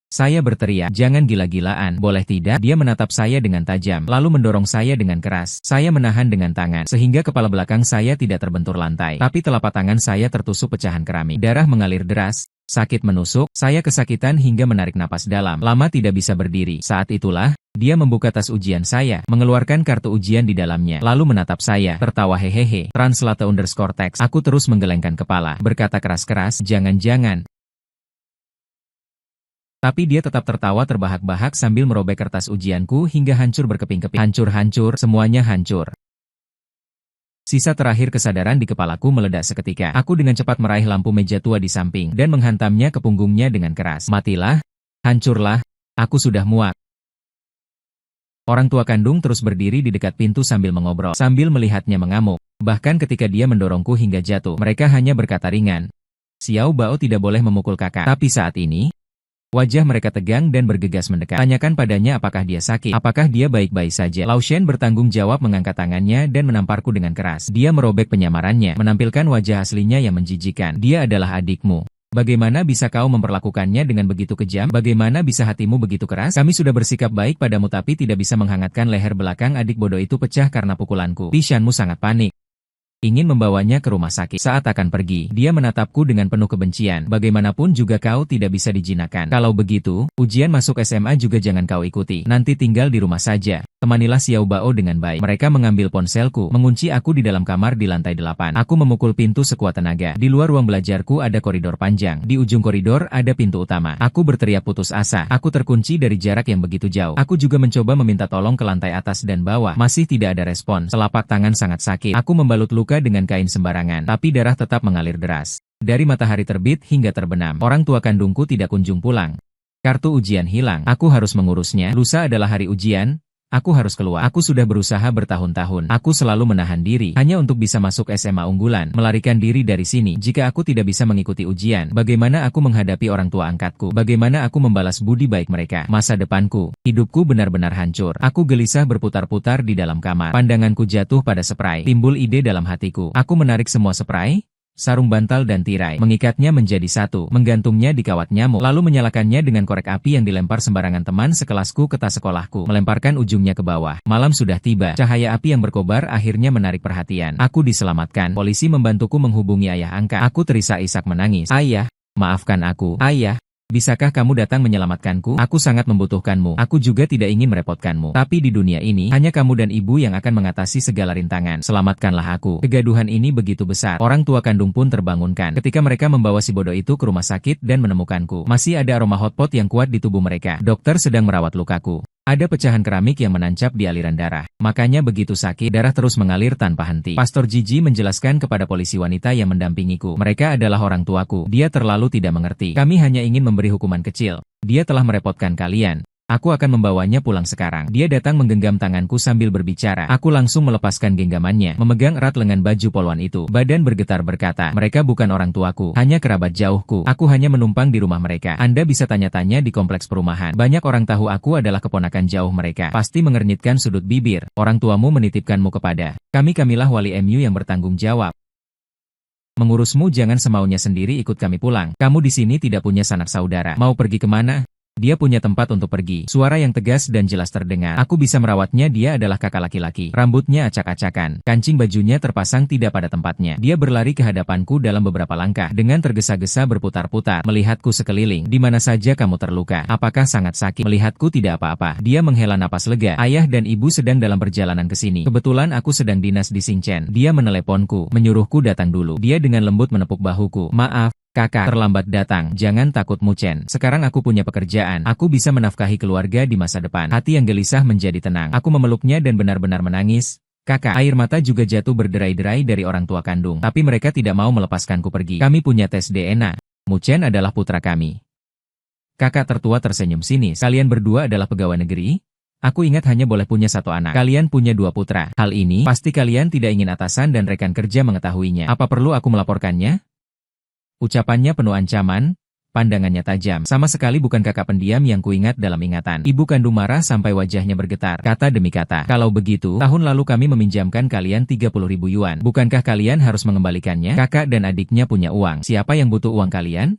Saya berteriak, "Jangan gila-gilaan, boleh tidak?" Dia menatap saya dengan tajam, lalu mendorong saya dengan keras. Saya menahan dengan tangan, sehingga kepala belakang saya tidak terbentur lantai. Tapi telapak tangan saya tertusuk pecahan keramik. Darah mengalir deras. Sakit menusuk, saya kesakitan hingga menarik napas dalam. Lama tidak bisa berdiri. Saat itulah, dia membuka tas ujian saya, mengeluarkan kartu ujian di dalamnya, lalu menatap saya, tertawa hehehe. Translate_text. Aku terus menggelengkan kepala, berkata keras-keras, jangan-jangan. Tapi dia tetap tertawa terbahak-bahak sambil merobek kertas ujianku hingga hancur berkeping-keping. Hancur-hancur, semuanya hancur. Sisa terakhir kesadaran di kepalaku meledak seketika. Aku dengan cepat meraih lampu meja tua di samping dan menghantamnya ke punggungnya dengan keras. Matilah, hancurlah, aku sudah muak. Orang tua kandung terus berdiri di dekat pintu sambil mengobrol, sambil melihatnya mengamuk. Bahkan ketika dia mendorongku hingga jatuh, mereka hanya berkata ringan, Xiao Bao tidak boleh memukul kakak. Tapi saat ini, wajah mereka tegang dan bergegas mendekat. Tanyakan padanya apakah dia sakit, apakah dia baik-baik saja. Lao Shen bertanggung jawab mengangkat tangannya dan menamparku dengan keras. Dia merobek penyamarannya, menampilkan wajah aslinya yang menjijikan. Dia adalah adikmu. Bagaimana bisa kau memperlakukannya dengan begitu kejam? Bagaimana bisa hatimu begitu keras? Kami sudah bersikap baik padamu tapi tidak bisa menghangatkan leher belakang adik bodoh itu pecah karena pukulanku. Tishanmu sangat panik. Ingin membawanya ke rumah sakit. Saat akan pergi, dia menatapku dengan penuh kebencian. Bagaimanapun juga kau tidak bisa dijinakkan. Kalau begitu, ujian masuk SMA juga jangan kau ikuti. Nanti tinggal di rumah saja. Temanilah Xiao Bao dengan baik. Mereka mengambil ponselku, mengunci aku di dalam kamar di lantai 8. Aku memukul pintu sekuat tenaga. Di luar ruang belajarku ada koridor panjang. Di ujung koridor ada pintu utama. Aku berteriak putus asa. Aku terkunci dari jarak yang begitu jauh. Aku juga mencoba meminta tolong ke lantai atas dan bawah. Masih tidak ada respon. Telapak tangan sangat sakit. Aku membalut luka dengan kain sembarangan, tapi darah tetap mengalir deras. Dari matahari terbit hingga terbenam, orang tua kandungku tidak kunjung pulang. Kartu ujian hilang, aku harus mengurusnya. Lusa adalah hari ujian, aku harus keluar. Aku sudah berusaha bertahun-tahun. Aku selalu menahan diri, hanya untuk bisa masuk SMA unggulan, melarikan diri dari sini. Jika aku tidak bisa mengikuti ujian, bagaimana aku menghadapi orang tua angkatku? Bagaimana aku membalas budi baik mereka? Masa depanku, hidupku benar-benar hancur. Aku gelisah berputar-putar di dalam kamar. Pandanganku jatuh pada spray. Timbul ide dalam hatiku. Aku menarik semua spray, sarung bantal dan tirai, mengikatnya menjadi satu, menggantungnya di kawat nyamuk, lalu menyalakannya dengan korek api yang dilempar sembarangan teman sekelasku ke tas sekolahku, melemparkan ujungnya ke bawah. Malam sudah tiba, cahaya api yang berkobar akhirnya menarik perhatian. Aku diselamatkan, polisi membantuku menghubungi ayah angkat. Aku terisak-isak menangis. Ayah, maafkan aku. Ayah, bisakah kamu datang menyelamatkanku? Aku sangat membutuhkanmu. Aku juga tidak ingin merepotkanmu. Tapi di dunia ini, hanya kamu dan ibu yang akan mengatasi segala rintangan. Selamatkanlah aku. Kegaduhan ini begitu besar. Orang tua kandung pun terbangunkan. Ketika mereka membawa si bodoh itu ke rumah sakit dan menemukanku, masih ada aroma hotpot yang kuat di tubuh mereka. Dokter sedang merawat lukaku. Ada pecahan keramik yang menancap di aliran darah. Makanya begitu sakit, darah terus mengalir tanpa henti. Pastor Gigi menjelaskan kepada polisi wanita yang mendampingiku. Mereka adalah orang tuaku. Dia terlalu tidak mengerti. Kami hanya ingin memberi hukuman kecil. Dia telah merepotkan kalian. Aku akan membawanya pulang sekarang. Dia datang menggenggam tanganku sambil berbicara. Aku langsung melepaskan genggamannya, memegang erat lengan baju poluan itu. Badan bergetar berkata, mereka bukan orang tuaku, hanya kerabat jauhku. Aku hanya menumpang di rumah mereka. Anda bisa tanya-tanya di kompleks perumahan. Banyak orang tahu aku adalah keponakan jauh mereka. Pasti mengernyitkan sudut bibir. Orang tuamu menitipkanmu kepada kamilah wali MU yang bertanggung jawab. Mengurusmu jangan semaunya sendiri, ikut kami pulang. Kamu di sini tidak punya sanak saudara. Mau pergi kemana? Dia punya tempat untuk pergi. Suara yang tegas dan jelas terdengar. Aku bisa merawatnya, dia adalah kakak laki-laki. Rambutnya acak-acakan. Kancing bajunya terpasang tidak pada tempatnya. Dia berlari ke hadapanku dalam beberapa langkah. Dengan tergesa-gesa berputar-putar. Melihatku sekeliling. Di mana saja kamu terluka? Apakah sangat sakit? Melihatku tidak apa-apa. Dia menghela napas lega. Ayah dan ibu sedang dalam perjalanan ke sini. Kebetulan aku sedang dinas di Xinchen. Dia meneleponku, menyuruhku datang dulu. Dia dengan lembut menepuk bahuku. Maaf, kakak, terlambat datang. Jangan takut Muchen. Sekarang aku punya pekerjaan. Aku bisa menafkahi keluarga di masa depan. Hati yang gelisah menjadi tenang. Aku memeluknya dan benar-benar menangis. Kakak, air mata juga jatuh berderai-derai dari orang tua kandung. Tapi mereka tidak mau melepaskanku pergi. Kami punya tes DNA. Muchen adalah putra kami. Kakak tertua tersenyum sinis. Kalian berdua adalah pegawai negeri? Aku ingat hanya boleh punya satu anak. Kalian punya dua putra. Hal ini, pasti kalian tidak ingin atasan dan rekan kerja mengetahuinya. Apa perlu aku melaporkannya? Ucapannya penuh ancaman, pandangannya tajam. Sama sekali bukan kakak pendiam yang kuingat dalam ingatan. Ibu kandung marah sampai wajahnya bergetar, kata demi kata. Kalau begitu, tahun lalu kami meminjamkan kalian 30.000 yuan. Bukankah kalian harus mengembalikannya? Kakak dan adiknya punya uang. Siapa yang butuh uang kalian?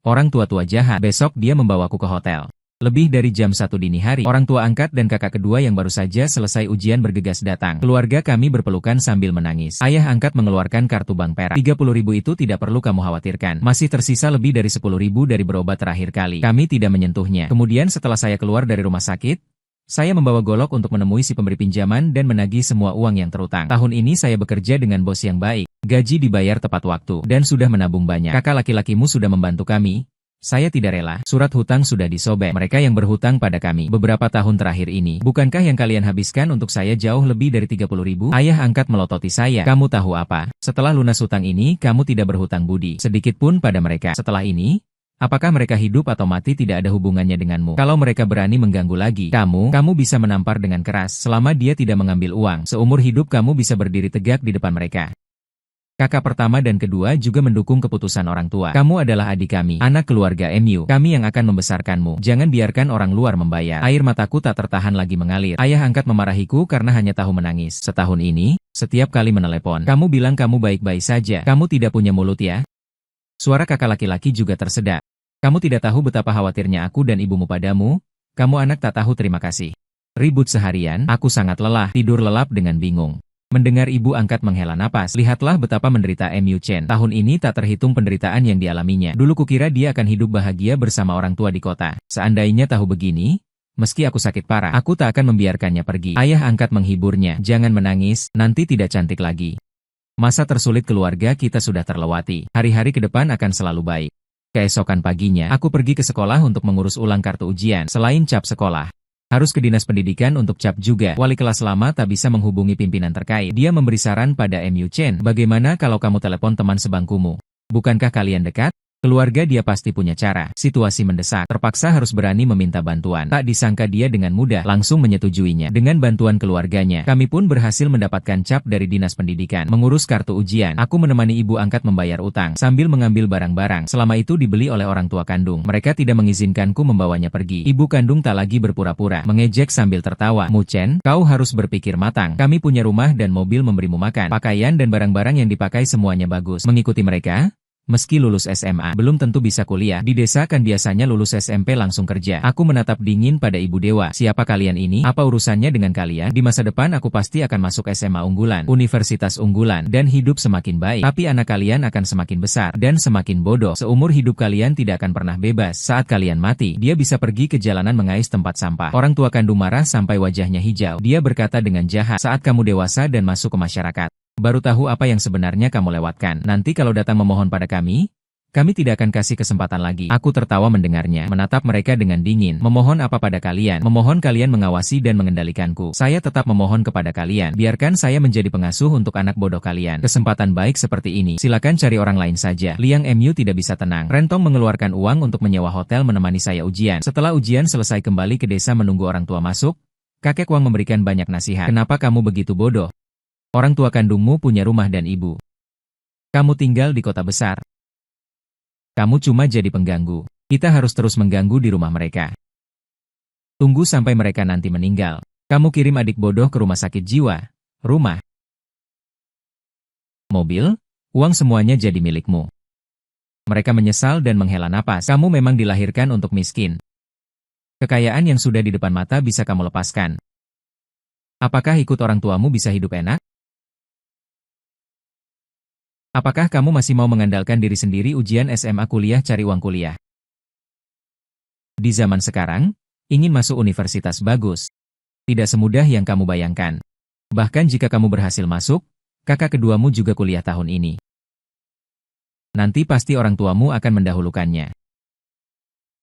Orang tua-tua jahat. Besok dia membawaku ke hotel. Lebih dari jam 1 dini hari, orang tua angkat dan kakak kedua yang baru saja selesai ujian bergegas datang. Keluarga kami berpelukan sambil menangis. Ayah angkat mengeluarkan kartu bank perak. 30.000 itu tidak perlu kamu khawatirkan. Masih tersisa lebih dari 10.000 dari berobat terakhir kali. Kami tidak menyentuhnya. Kemudian setelah saya keluar dari rumah sakit, saya membawa golok untuk menemui si pemberi pinjaman dan menagih semua uang yang terutang. Tahun ini saya bekerja dengan bos yang baik. Gaji dibayar tepat waktu, dan sudah menabung banyak. Kakak laki-lakimu sudah membantu kami. Saya tidak rela, surat hutang sudah disobek. Mereka yang berhutang pada kami beberapa tahun terakhir ini. Bukankah yang kalian habiskan untuk saya jauh lebih dari 30.000? Ayah angkat melototi saya. Kamu tahu apa? Setelah lunas hutang ini, kamu tidak berhutang budi sedikit pun pada mereka. Setelah ini, apakah mereka hidup atau mati tidak ada hubungannya denganmu. Kalau mereka berani mengganggu lagi, kamu bisa menampar dengan keras. Selama dia tidak mengambil uang, seumur hidup kamu bisa berdiri tegak di depan mereka. Kakak pertama dan kedua juga mendukung keputusan orang tua. Kamu adalah adik kami, anak keluarga MU. Kami yang akan membesarkanmu. Jangan biarkan orang luar membayar. Air mataku tak tertahan lagi mengalir. Ayah angkat memarahiku karena hanya tahu menangis. Setahun ini, setiap kali menelepon, kamu bilang kamu baik-baik saja. Kamu tidak punya mulut ya? Suara kakak laki-laki juga tersedak. Kamu tidak tahu betapa khawatirnya aku dan ibumu padamu. Kamu anak tak tahu terima kasih. Ribut seharian, aku sangat lelah, tidur lelap dengan bingung. Mendengar ibu angkat menghela napas, lihatlah betapa menderita MU Chen. Tahun ini tak terhitung penderitaan yang dialaminya. Dulu kukira dia akan hidup bahagia bersama orang tua di kota. Seandainya tahu begini, meski aku sakit parah, aku tak akan membiarkannya pergi. Ayah angkat menghiburnya. Jangan menangis, nanti tidak cantik lagi. Masa tersulit keluarga kita sudah terlewati. Hari-hari ke depan akan selalu baik. Keesokan paginya, aku pergi ke sekolah untuk mengurus ulang kartu ujian. Selain cap sekolah, harus ke dinas pendidikan untuk cap juga. Wali kelas lama tak bisa menghubungi pimpinan terkait. Dia memberi saran pada MU Chen. Bagaimana kalau kamu telepon teman sebangkumu? Bukankah kalian dekat? Keluarga dia pasti punya cara. Situasi mendesak, terpaksa harus berani meminta bantuan. Tak disangka dia dengan mudah langsung menyetujuinya. Dengan bantuan keluarganya, kami pun berhasil mendapatkan cap dari dinas pendidikan. Mengurus kartu ujian, aku menemani ibu angkat membayar utang, sambil mengambil barang-barang. Selama itu dibeli oleh orang tua kandung. Mereka tidak mengizinkanku membawanya pergi. Ibu kandung tak lagi berpura-pura, mengejek sambil tertawa. Mu Chen, kau harus berpikir matang. Kami punya rumah dan mobil memberimu makan. Pakaian dan barang-barang yang dipakai semuanya bagus. Mengikuti mereka, meski lulus SMA, belum tentu bisa kuliah. Di desa kan biasanya lulus SMP langsung kerja. Aku menatap dingin pada ibu dewa. Siapa kalian ini? Apa urusannya dengan kalian? Di masa depan aku pasti akan masuk SMA unggulan, universitas unggulan, dan hidup semakin baik. Tapi anak kalian akan semakin besar, dan semakin bodoh. Seumur hidup kalian tidak akan pernah bebas. Saat kalian mati, dia bisa pergi ke jalanan mengais tempat sampah. Orang tua kandung marah sampai wajahnya hijau. Dia berkata dengan jahat, saat kamu dewasa dan masuk ke masyarakat, baru tahu apa yang sebenarnya kamu lewatkan. Nanti kalau datang memohon pada kami tidak akan kasih kesempatan lagi. Aku tertawa mendengarnya, menatap mereka dengan dingin. Memohon apa pada kalian? Memohon kalian mengawasi dan mengendalikanku. Saya tetap memohon kepada kalian. Biarkan saya menjadi pengasuh untuk anak bodoh kalian. Kesempatan baik seperti ini, silakan cari orang lain saja. Liang MU tidak bisa tenang. Rentong mengeluarkan uang untuk menyewa hotel menemani saya ujian. Setelah ujian selesai kembali ke desa menunggu orang tua masuk, kakek Wang memberikan banyak nasihat. Kenapa kamu begitu bodoh? Orang tua kandungmu punya rumah dan ibu. Kamu tinggal di kota besar. Kamu cuma jadi pengganggu. Kita harus terus mengganggu di rumah mereka. Tunggu sampai mereka nanti meninggal. Kamu kirim adik bodoh ke rumah sakit jiwa, rumah, mobil, uang semuanya jadi milikmu. Mereka menyesal dan menghela napas. Kamu memang dilahirkan untuk miskin. Kekayaan yang sudah di depan mata bisa kamu lepaskan. Apakah ikut orang tuamu bisa hidup enak? Apakah kamu masih mau mengandalkan diri sendiri ujian SMA kuliah cari uang kuliah? Di zaman sekarang, ingin masuk universitas bagus, tidak semudah yang kamu bayangkan. Bahkan jika kamu berhasil masuk, kakak keduamu juga kuliah tahun ini. Nanti pasti orang tuamu akan mendahulukannya.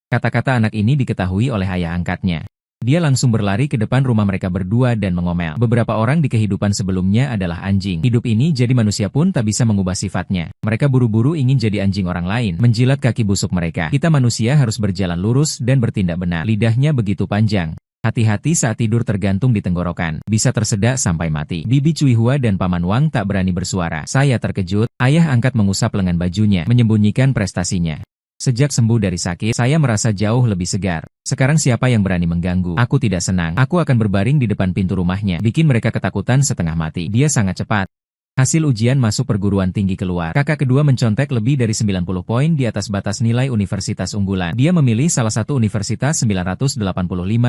Kata-kata anak ini diketahui oleh ayah angkatnya. Dia langsung berlari ke depan rumah mereka berdua dan mengomel. Beberapa orang di kehidupan sebelumnya adalah anjing. Hidup ini jadi manusia pun tak bisa mengubah sifatnya. Mereka buru-buru ingin jadi anjing orang lain, menjilat kaki busuk mereka. Kita manusia harus berjalan lurus dan bertindak benar. Lidahnya begitu panjang. Hati-hati saat tidur tergantung di tenggorokan. Bisa tersedak sampai mati. Bibi Cui Hua dan Paman Wang tak berani bersuara. Saya terkejut. Ayah angkat mengusap lengan bajunya, menyembunyikan prestasinya. Sejak sembuh dari sakit, saya merasa jauh lebih segar. Sekarang siapa yang berani mengganggu? Aku tidak senang. Aku akan berbaring di depan pintu rumahnya, bikin mereka ketakutan setengah mati. Dia sangat cepat. Hasil ujian masuk perguruan tinggi keluar. Kakak kedua mencontek lebih dari 90 poin di atas batas nilai universitas unggulan. Dia memilih salah satu universitas 985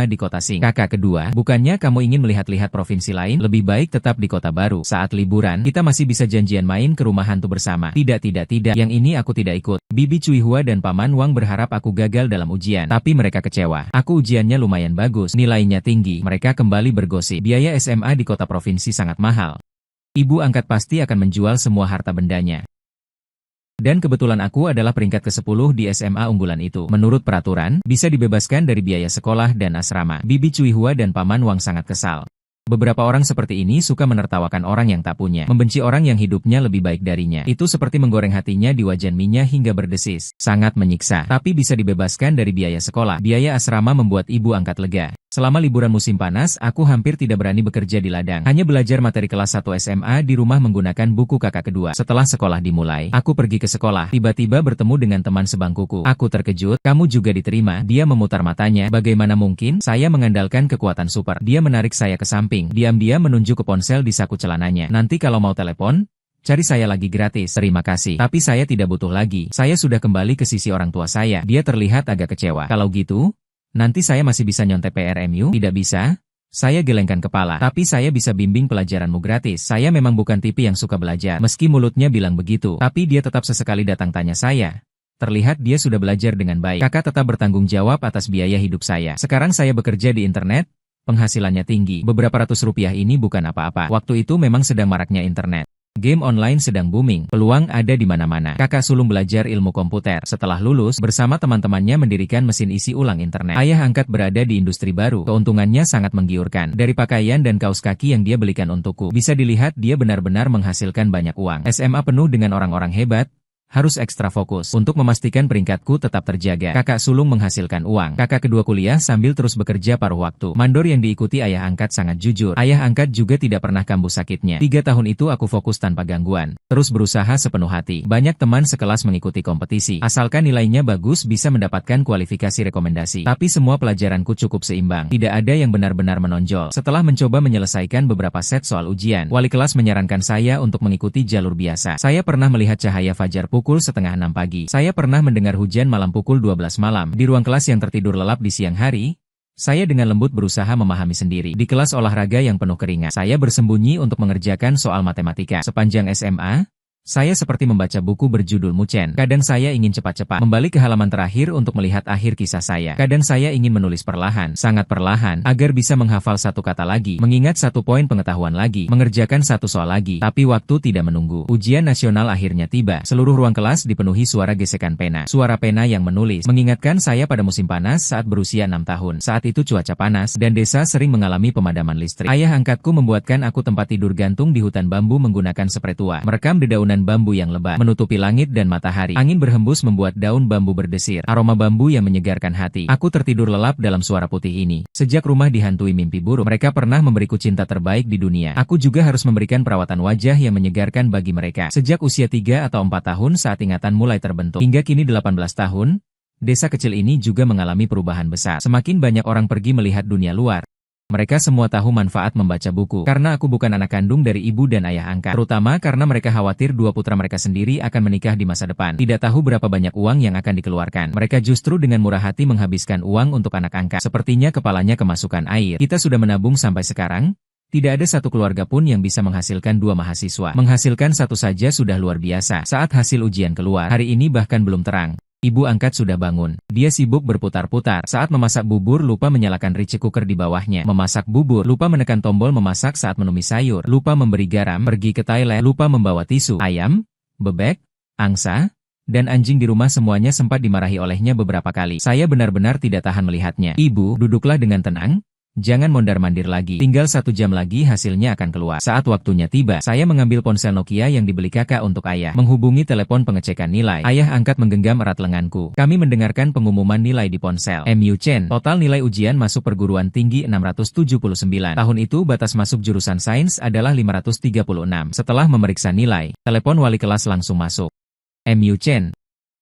di kota Sing. Kakak kedua, bukannya kamu ingin melihat-lihat provinsi lain? Lebih baik tetap di kota baru. Saat liburan, kita masih bisa janjian main ke rumah hantu bersama. Tidak. Yang ini aku tidak ikut. Bibi Cuihua dan Paman Wang berharap aku gagal dalam ujian. Tapi mereka kecewa. Aku ujiannya lumayan bagus, nilainya tinggi. Mereka kembali bergosip. Biaya SMA di kota provinsi sangat mahal. Ibu angkat pasti akan menjual semua harta bendanya. Dan kebetulan aku adalah peringkat ke-10 di SMA unggulan itu. Menurut peraturan, bisa dibebaskan dari biaya sekolah dan asrama. Bibi Cuihua dan Paman Wang sangat kesal. Beberapa orang seperti ini suka menertawakan orang yang tak punya, membenci orang yang hidupnya lebih baik darinya. Itu seperti menggoreng hatinya di wajan minyak hingga berdesis. Sangat menyiksa. Tapi bisa dibebaskan dari biaya sekolah. Biaya asrama membuat ibu angkat lega. Selama liburan musim panas, aku hampir tidak berani bekerja di ladang. Hanya belajar materi kelas 1 SMA di rumah menggunakan buku kakak kedua. Setelah sekolah dimulai, aku pergi ke sekolah. Tiba-tiba bertemu dengan teman sebangkuku. Aku terkejut, kamu juga diterima. Dia memutar matanya, bagaimana mungkin? Saya mengandalkan kekuatan super. Dia menarik saya ke samping. Diam-diam menunjuk ke ponsel di saku celananya. Nanti kalau mau telepon, cari saya lagi gratis. Terima kasih. Tapi saya tidak butuh lagi. Saya sudah kembali ke sisi orang tua saya. Dia terlihat agak kecewa. Kalau gitu, nanti saya masih bisa nyontek PRMU? Tidak bisa? Saya gelengkan kepala. Tapi saya bisa bimbing pelajaranmu gratis. Saya memang bukan tipe yang suka belajar. Meski mulutnya bilang begitu, tapi dia tetap sesekali datang tanya saya. Terlihat dia sudah belajar dengan baik. Kakak tetap bertanggung jawab atas biaya hidup saya. Sekarang saya bekerja di internet. Penghasilannya tinggi. Beberapa ratus rupiah ini bukan apa-apa. Waktu itu memang sedang maraknya internet. Game online sedang booming, peluang ada di mana-mana. Kakak sulung belajar ilmu komputer. Setelah lulus, bersama teman-temannya mendirikan mesin isi ulang internet. Ayah angkat berada di industri baru. Keuntungannya sangat menggiurkan. Dari pakaian dan kaos kaki yang dia belikan untukku, bisa dilihat dia benar-benar menghasilkan banyak uang. SMA penuh dengan orang-orang hebat. Harus ekstra fokus untuk memastikan peringkatku tetap terjaga. Kakak sulung menghasilkan uang. Kakak kedua kuliah sambil terus bekerja paruh waktu. Mandor yang diikuti ayah angkat sangat jujur. Ayah angkat juga tidak pernah kambuh sakitnya. 3 tahun itu aku fokus tanpa gangguan. Terus berusaha sepenuh hati. Banyak teman sekelas mengikuti kompetisi. Asalkan nilainya bagus bisa mendapatkan kualifikasi rekomendasi. Tapi semua pelajaranku cukup seimbang. Tidak ada yang benar-benar menonjol. Setelah mencoba menyelesaikan beberapa set soal ujian, wali kelas menyarankan saya untuk mengikuti jalur biasa. Saya pernah melihat cahaya fajar pukul 5:30 pagi. Saya pernah mendengar hujan malam pukul 12 malam. Di ruang kelas yang tertidur lelap di siang hari, saya dengan lembut berusaha memahami sendiri. Di kelas olahraga yang penuh keringat, saya bersembunyi untuk mengerjakan soal matematika. Sepanjang SMA, saya seperti membaca buku berjudul Muchen. Kadang saya ingin cepat-cepat membalik ke halaman terakhir untuk melihat akhir kisah saya. Kadang saya ingin menulis perlahan, sangat perlahan, agar bisa menghafal satu kata lagi, mengingat satu poin pengetahuan lagi, mengerjakan satu soal lagi. Tapi waktu tidak menunggu. Ujian nasional akhirnya tiba. Seluruh ruang kelas dipenuhi suara gesekan pena. Suara pena yang menulis, mengingatkan saya pada musim panas saat berusia 6 tahun. Saat itu cuaca panas, dan desa sering mengalami pemadaman listrik. Ayah angkatku membuatkan aku tempat tidur gantung di hutan bambu menggunakan spray tua. Merekam dedaunan bambu yang lebat, menutupi langit dan matahari. Angin berhembus membuat daun bambu berdesir. Aroma bambu yang menyegarkan hati. Aku tertidur lelap dalam suara putih ini. Sejak rumah dihantui mimpi buruk, mereka pernah memberiku cinta terbaik di dunia. Aku juga harus memberikan perawatan wajah yang menyegarkan bagi mereka. Sejak usia 3 atau 4 tahun saat ingatan mulai terbentuk, hingga kini 18 tahun, desa kecil ini juga mengalami perubahan besar. Semakin banyak orang pergi melihat dunia luar. Mereka semua tahu manfaat membaca buku, karena aku bukan anak kandung dari ibu dan ayah angkat. Terutama karena mereka khawatir 2 putra mereka sendiri akan menikah di masa depan. Tidak tahu berapa banyak uang yang akan dikeluarkan. Mereka justru dengan murah hati menghabiskan uang untuk anak angkat. Sepertinya kepalanya kemasukan air. Kita sudah menabung sampai sekarang. Tidak ada satu keluarga pun yang bisa menghasilkan 2 mahasiswa. Menghasilkan satu saja sudah luar biasa. Saat hasil ujian keluar, hari ini bahkan belum terang. Ibu angkat sudah bangun. Dia sibuk berputar-putar. Saat memasak bubur lupa menyalakan rice cooker di bawahnya. Memasak bubur lupa menekan tombol memasak saat menumis sayur. Lupa memberi garam. Pergi ke toilet lupa membawa tisu. Ayam, bebek, angsa, dan anjing di rumah semuanya sempat dimarahi olehnya beberapa kali. Saya benar-benar tidak tahan melihatnya. Ibu, duduklah dengan tenang. Jangan mondar-mandir lagi. Tinggal 1 jam lagi hasilnya akan keluar. Saat waktunya tiba, saya mengambil ponsel Nokia yang dibeli kakak untuk ayah. Menghubungi telepon pengecekan nilai. Ayah angkat menggenggam erat lenganku. Kami mendengarkan pengumuman nilai di ponsel. MU Chen. Total nilai ujian masuk perguruan tinggi 679. Tahun itu batas masuk jurusan sains adalah 536. Setelah memeriksa nilai, telepon wali kelas langsung masuk. MU Chen.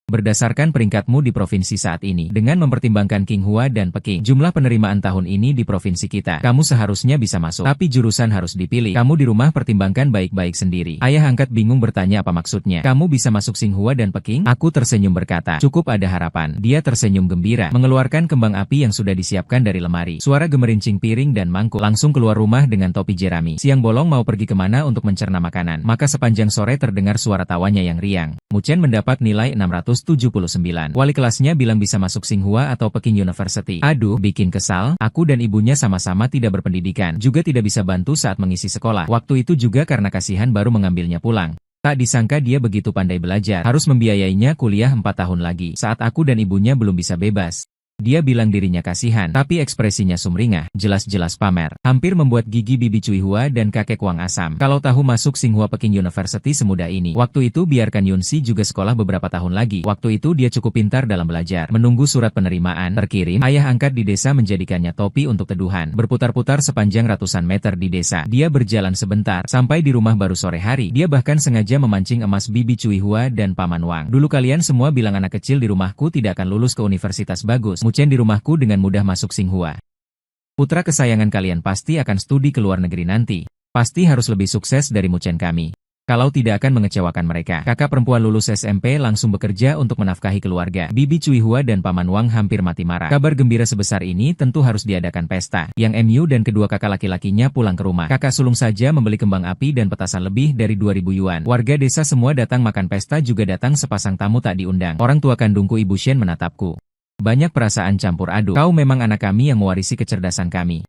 Berdasarkan peringkatmu di provinsi saat ini, dengan mempertimbangkan Qinghua dan Peking, jumlah penerimaan tahun ini di provinsi kita, kamu seharusnya bisa masuk. Tapi jurusan harus dipilih. Kamu di rumah pertimbangkan baik-baik sendiri. Ayah angkat bingung bertanya apa maksudnya. Kamu bisa masuk Qinghua dan Peking? Aku tersenyum berkata, cukup ada harapan. Dia tersenyum gembira, mengeluarkan kembang api yang sudah disiapkan dari lemari. Suara gemerincing piring dan mangkuk, langsung keluar rumah dengan topi jerami. Siang bolong mau pergi kemana untuk mencerna makanan. Maka sepanjang sore terdengar suara tawanya yang riang. Muchen mendapat nilai 679. Wali kelasnya bilang bisa masuk Qinghua atau Peking University. Aduh, bikin kesal. Aku dan ibunya sama-sama tidak berpendidikan. Juga tidak bisa bantu saat mengisi sekolah. Waktu itu juga karena kasihan baru mengambilnya pulang. Tak disangka dia begitu pandai belajar. Harus membiayainya kuliah 4 tahun lagi. Saat aku dan ibunya belum bisa bebas. Dia bilang dirinya kasihan, tapi ekspresinya sumringah, jelas-jelas pamer. Hampir membuat gigi bibi Cui Hua dan kakek Wang asam. Kalau tahu masuk Qinghua Peking University semudah ini. Waktu itu biarkan Yunsi juga sekolah beberapa tahun lagi. Waktu itu dia cukup pintar dalam belajar. Menunggu surat penerimaan terkirim, ayah angkat di desa menjadikannya topi untuk teduhan. Berputar-putar sepanjang ratusan meter di desa. Dia berjalan sebentar, sampai di rumah baru sore hari. Dia bahkan sengaja memancing emas bibi Cui Hua dan Paman Wang. Dulu kalian semua bilang anak kecil di rumahku tidak akan lulus ke universitas bagus. Muchen di rumahku dengan mudah masuk Qinghua. Putra kesayangan kalian pasti akan studi ke luar negeri nanti. Pasti harus lebih sukses dari Muchen kami. Kalau tidak akan mengecewakan mereka. Kakak perempuan lulus SMP langsung bekerja untuk menafkahi keluarga. Bibi Cui Hua dan Paman Wang hampir mati marah. Kabar gembira sebesar ini tentu harus diadakan pesta. Yang MU dan kedua kakak laki-lakinya pulang ke rumah. Kakak sulung saja membeli kembang api dan petasan lebih dari 2.000 yuan. Warga desa semua datang makan pesta, juga datang sepasang tamu tak diundang. Orang tua kandungku Ibu Shen menatapku. Banyak perasaan campur aduk. Kau memang anak kami yang mewarisi kecerdasan kami.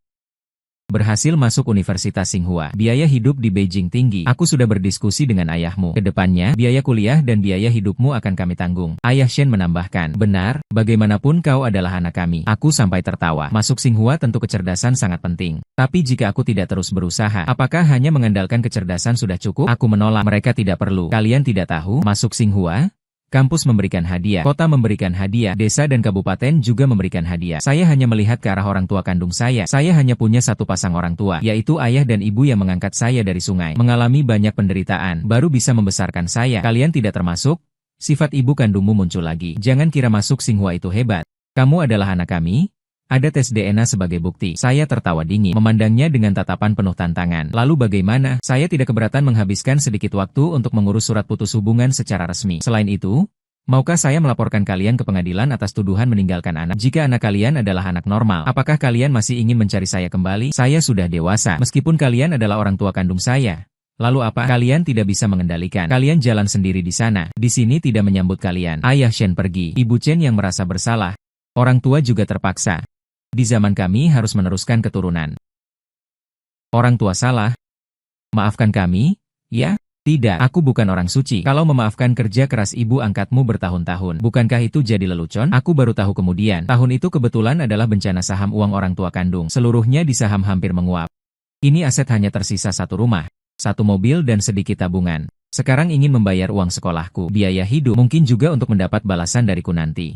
Berhasil masuk Universitas Qinghua. Biaya hidup di Beijing tinggi. Aku sudah berdiskusi dengan ayahmu. Kedepannya, biaya kuliah dan biaya hidupmu akan kami tanggung. Ayah Shen menambahkan. Benar, bagaimanapun kau adalah anak kami. Aku sampai tertawa. Masuk Qinghua tentu kecerdasan sangat penting. Tapi jika aku tidak terus berusaha, apakah hanya mengandalkan kecerdasan sudah cukup? Aku menolak. Mereka tidak perlu. Kalian tidak tahu, masuk Qinghua? Kampus memberikan hadiah, kota memberikan hadiah, desa dan kabupaten juga memberikan hadiah. Saya hanya melihat ke arah orang tua kandung saya. Saya hanya punya satu pasang orang tua, yaitu ayah dan ibu yang mengangkat saya dari sungai. Mengalami banyak penderitaan, baru bisa membesarkan saya. Kalian tidak termasuk? Sifat ibu kandungmu muncul lagi. Jangan kira masuk Qinghua itu hebat. Kamu adalah anak kami? Ada tes DNA sebagai bukti. Saya tertawa dingin, memandangnya dengan tatapan penuh tantangan. Lalu bagaimana? Saya tidak keberatan menghabiskan sedikit waktu untuk mengurus surat putus hubungan secara resmi. Selain itu, maukah saya melaporkan kalian ke pengadilan atas tuduhan meninggalkan anak? Jika anak kalian adalah anak normal, apakah kalian masih ingin mencari saya kembali? Saya sudah dewasa, meskipun kalian adalah orang tua kandung saya. Lalu apa? Kalian tidak bisa mengendalikan. Kalian jalan sendiri di sana. Di sini tidak menyambut kalian. Ayah Shen pergi. Ibu Chen yang merasa bersalah. Orang tua juga terpaksa. Di zaman kami harus meneruskan keturunan. Orang tua salah? Maafkan kami? Ya? Tidak, aku bukan orang suci. Kalau memaafkan kerja keras ibu angkatmu bertahun-tahun, bukankah itu jadi lelucon? Aku baru tahu kemudian. Tahun itu kebetulan adalah bencana saham uang orang tua kandung. Seluruhnya di saham hampir menguap. Ini aset hanya tersisa satu rumah, satu mobil dan sedikit tabungan. Sekarang ingin membayar uang sekolahku, biaya hidup, mungkin juga untuk mendapat balasan dariku nanti.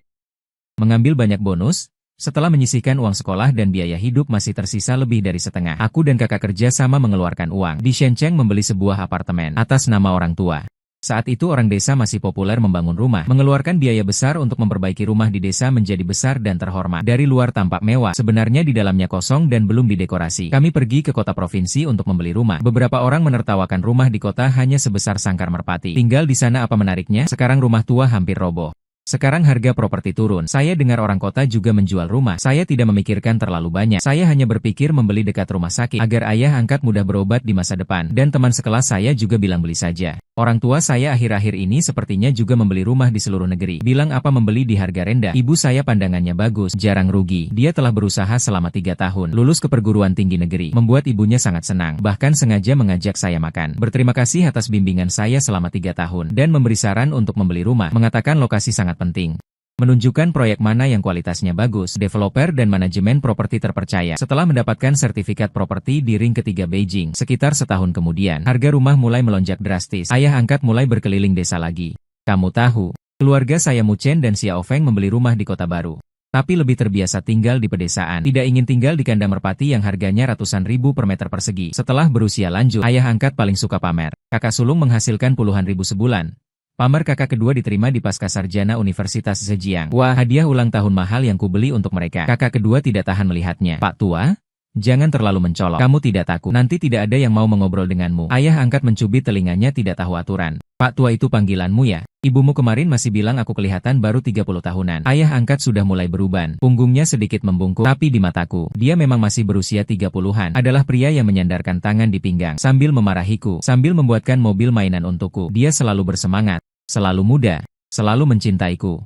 Mengambil banyak bonus? Setelah menyisihkan uang sekolah dan biaya hidup masih tersisa lebih dari setengah. Aku dan kakak kerja sama mengeluarkan uang. Di Shenzhen membeli sebuah apartemen atas nama orang tua. Saat itu orang desa masih populer membangun rumah. Mengeluarkan biaya besar untuk memperbaiki rumah di desa menjadi besar dan terhormat. Dari luar tampak mewah, sebenarnya di dalamnya kosong dan belum didekorasi. Kami pergi ke kota provinsi untuk membeli rumah. Beberapa orang menertawakan rumah di kota hanya sebesar sangkar merpati. Tinggal di sana apa menariknya? Sekarang rumah tua hampir roboh. Sekarang harga properti turun. Saya dengar orang kota juga menjual rumah. Saya tidak memikirkan terlalu banyak. Saya hanya berpikir membeli dekat rumah sakit, agar ayah angkat mudah berobat di masa depan. Dan teman sekelas saya juga bilang beli saja. Orang tua saya akhir-akhir ini sepertinya juga membeli rumah di seluruh negeri. Bilang apa membeli di harga rendah. Ibu saya pandangannya bagus, jarang rugi. Dia telah berusaha selama 3 tahun, lulus ke perguruan tinggi negeri. Membuat ibunya sangat senang, bahkan sengaja mengajak saya makan. Berterima kasih atas bimbingan saya selama 3 tahun, dan memberi saran untuk membeli rumah. Mengatakan lokasi sangat penting. Menunjukkan proyek mana yang kualitasnya bagus, developer dan manajemen properti terpercaya. Setelah mendapatkan sertifikat properti di ring ketiga Beijing, sekitar setahun kemudian, harga rumah mulai melonjak drastis. Ayah angkat mulai berkeliling desa lagi. Kamu tahu, keluarga saya Muchen dan Xiao Feng membeli rumah di kota baru. Tapi lebih terbiasa tinggal di pedesaan. Tidak ingin tinggal di kandang merpati yang harganya ratusan ribu per meter persegi. Setelah berusia lanjut, ayah angkat paling suka pamer. Kakak sulung menghasilkan puluhan ribu sebulan. Pamer kakak kedua diterima di Pascasarjana Universitas Zhejiang. Wah, hadiah ulang tahun mahal yang kubeli untuk mereka. Kakak kedua tidak tahan melihatnya. Pak tua? Jangan terlalu mencolok. Kamu tidak takut. Nanti tidak ada yang mau mengobrol denganmu. Ayah angkat mencubit telinganya tidak tahu aturan. Pak tua itu panggilanmu ya? Ibumu kemarin masih bilang aku kelihatan baru 30 tahunan. Ayah angkat sudah mulai beruban. Punggungnya sedikit membungkuk, tapi di mataku, dia memang masih berusia 30-an. Adalah pria yang menyandarkan tangan di pinggang, sambil memarahiku, sambil membuatkan mobil mainan untukku. Dia selalu bersemangat, selalu muda, selalu mencintaiku.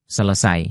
Selesai.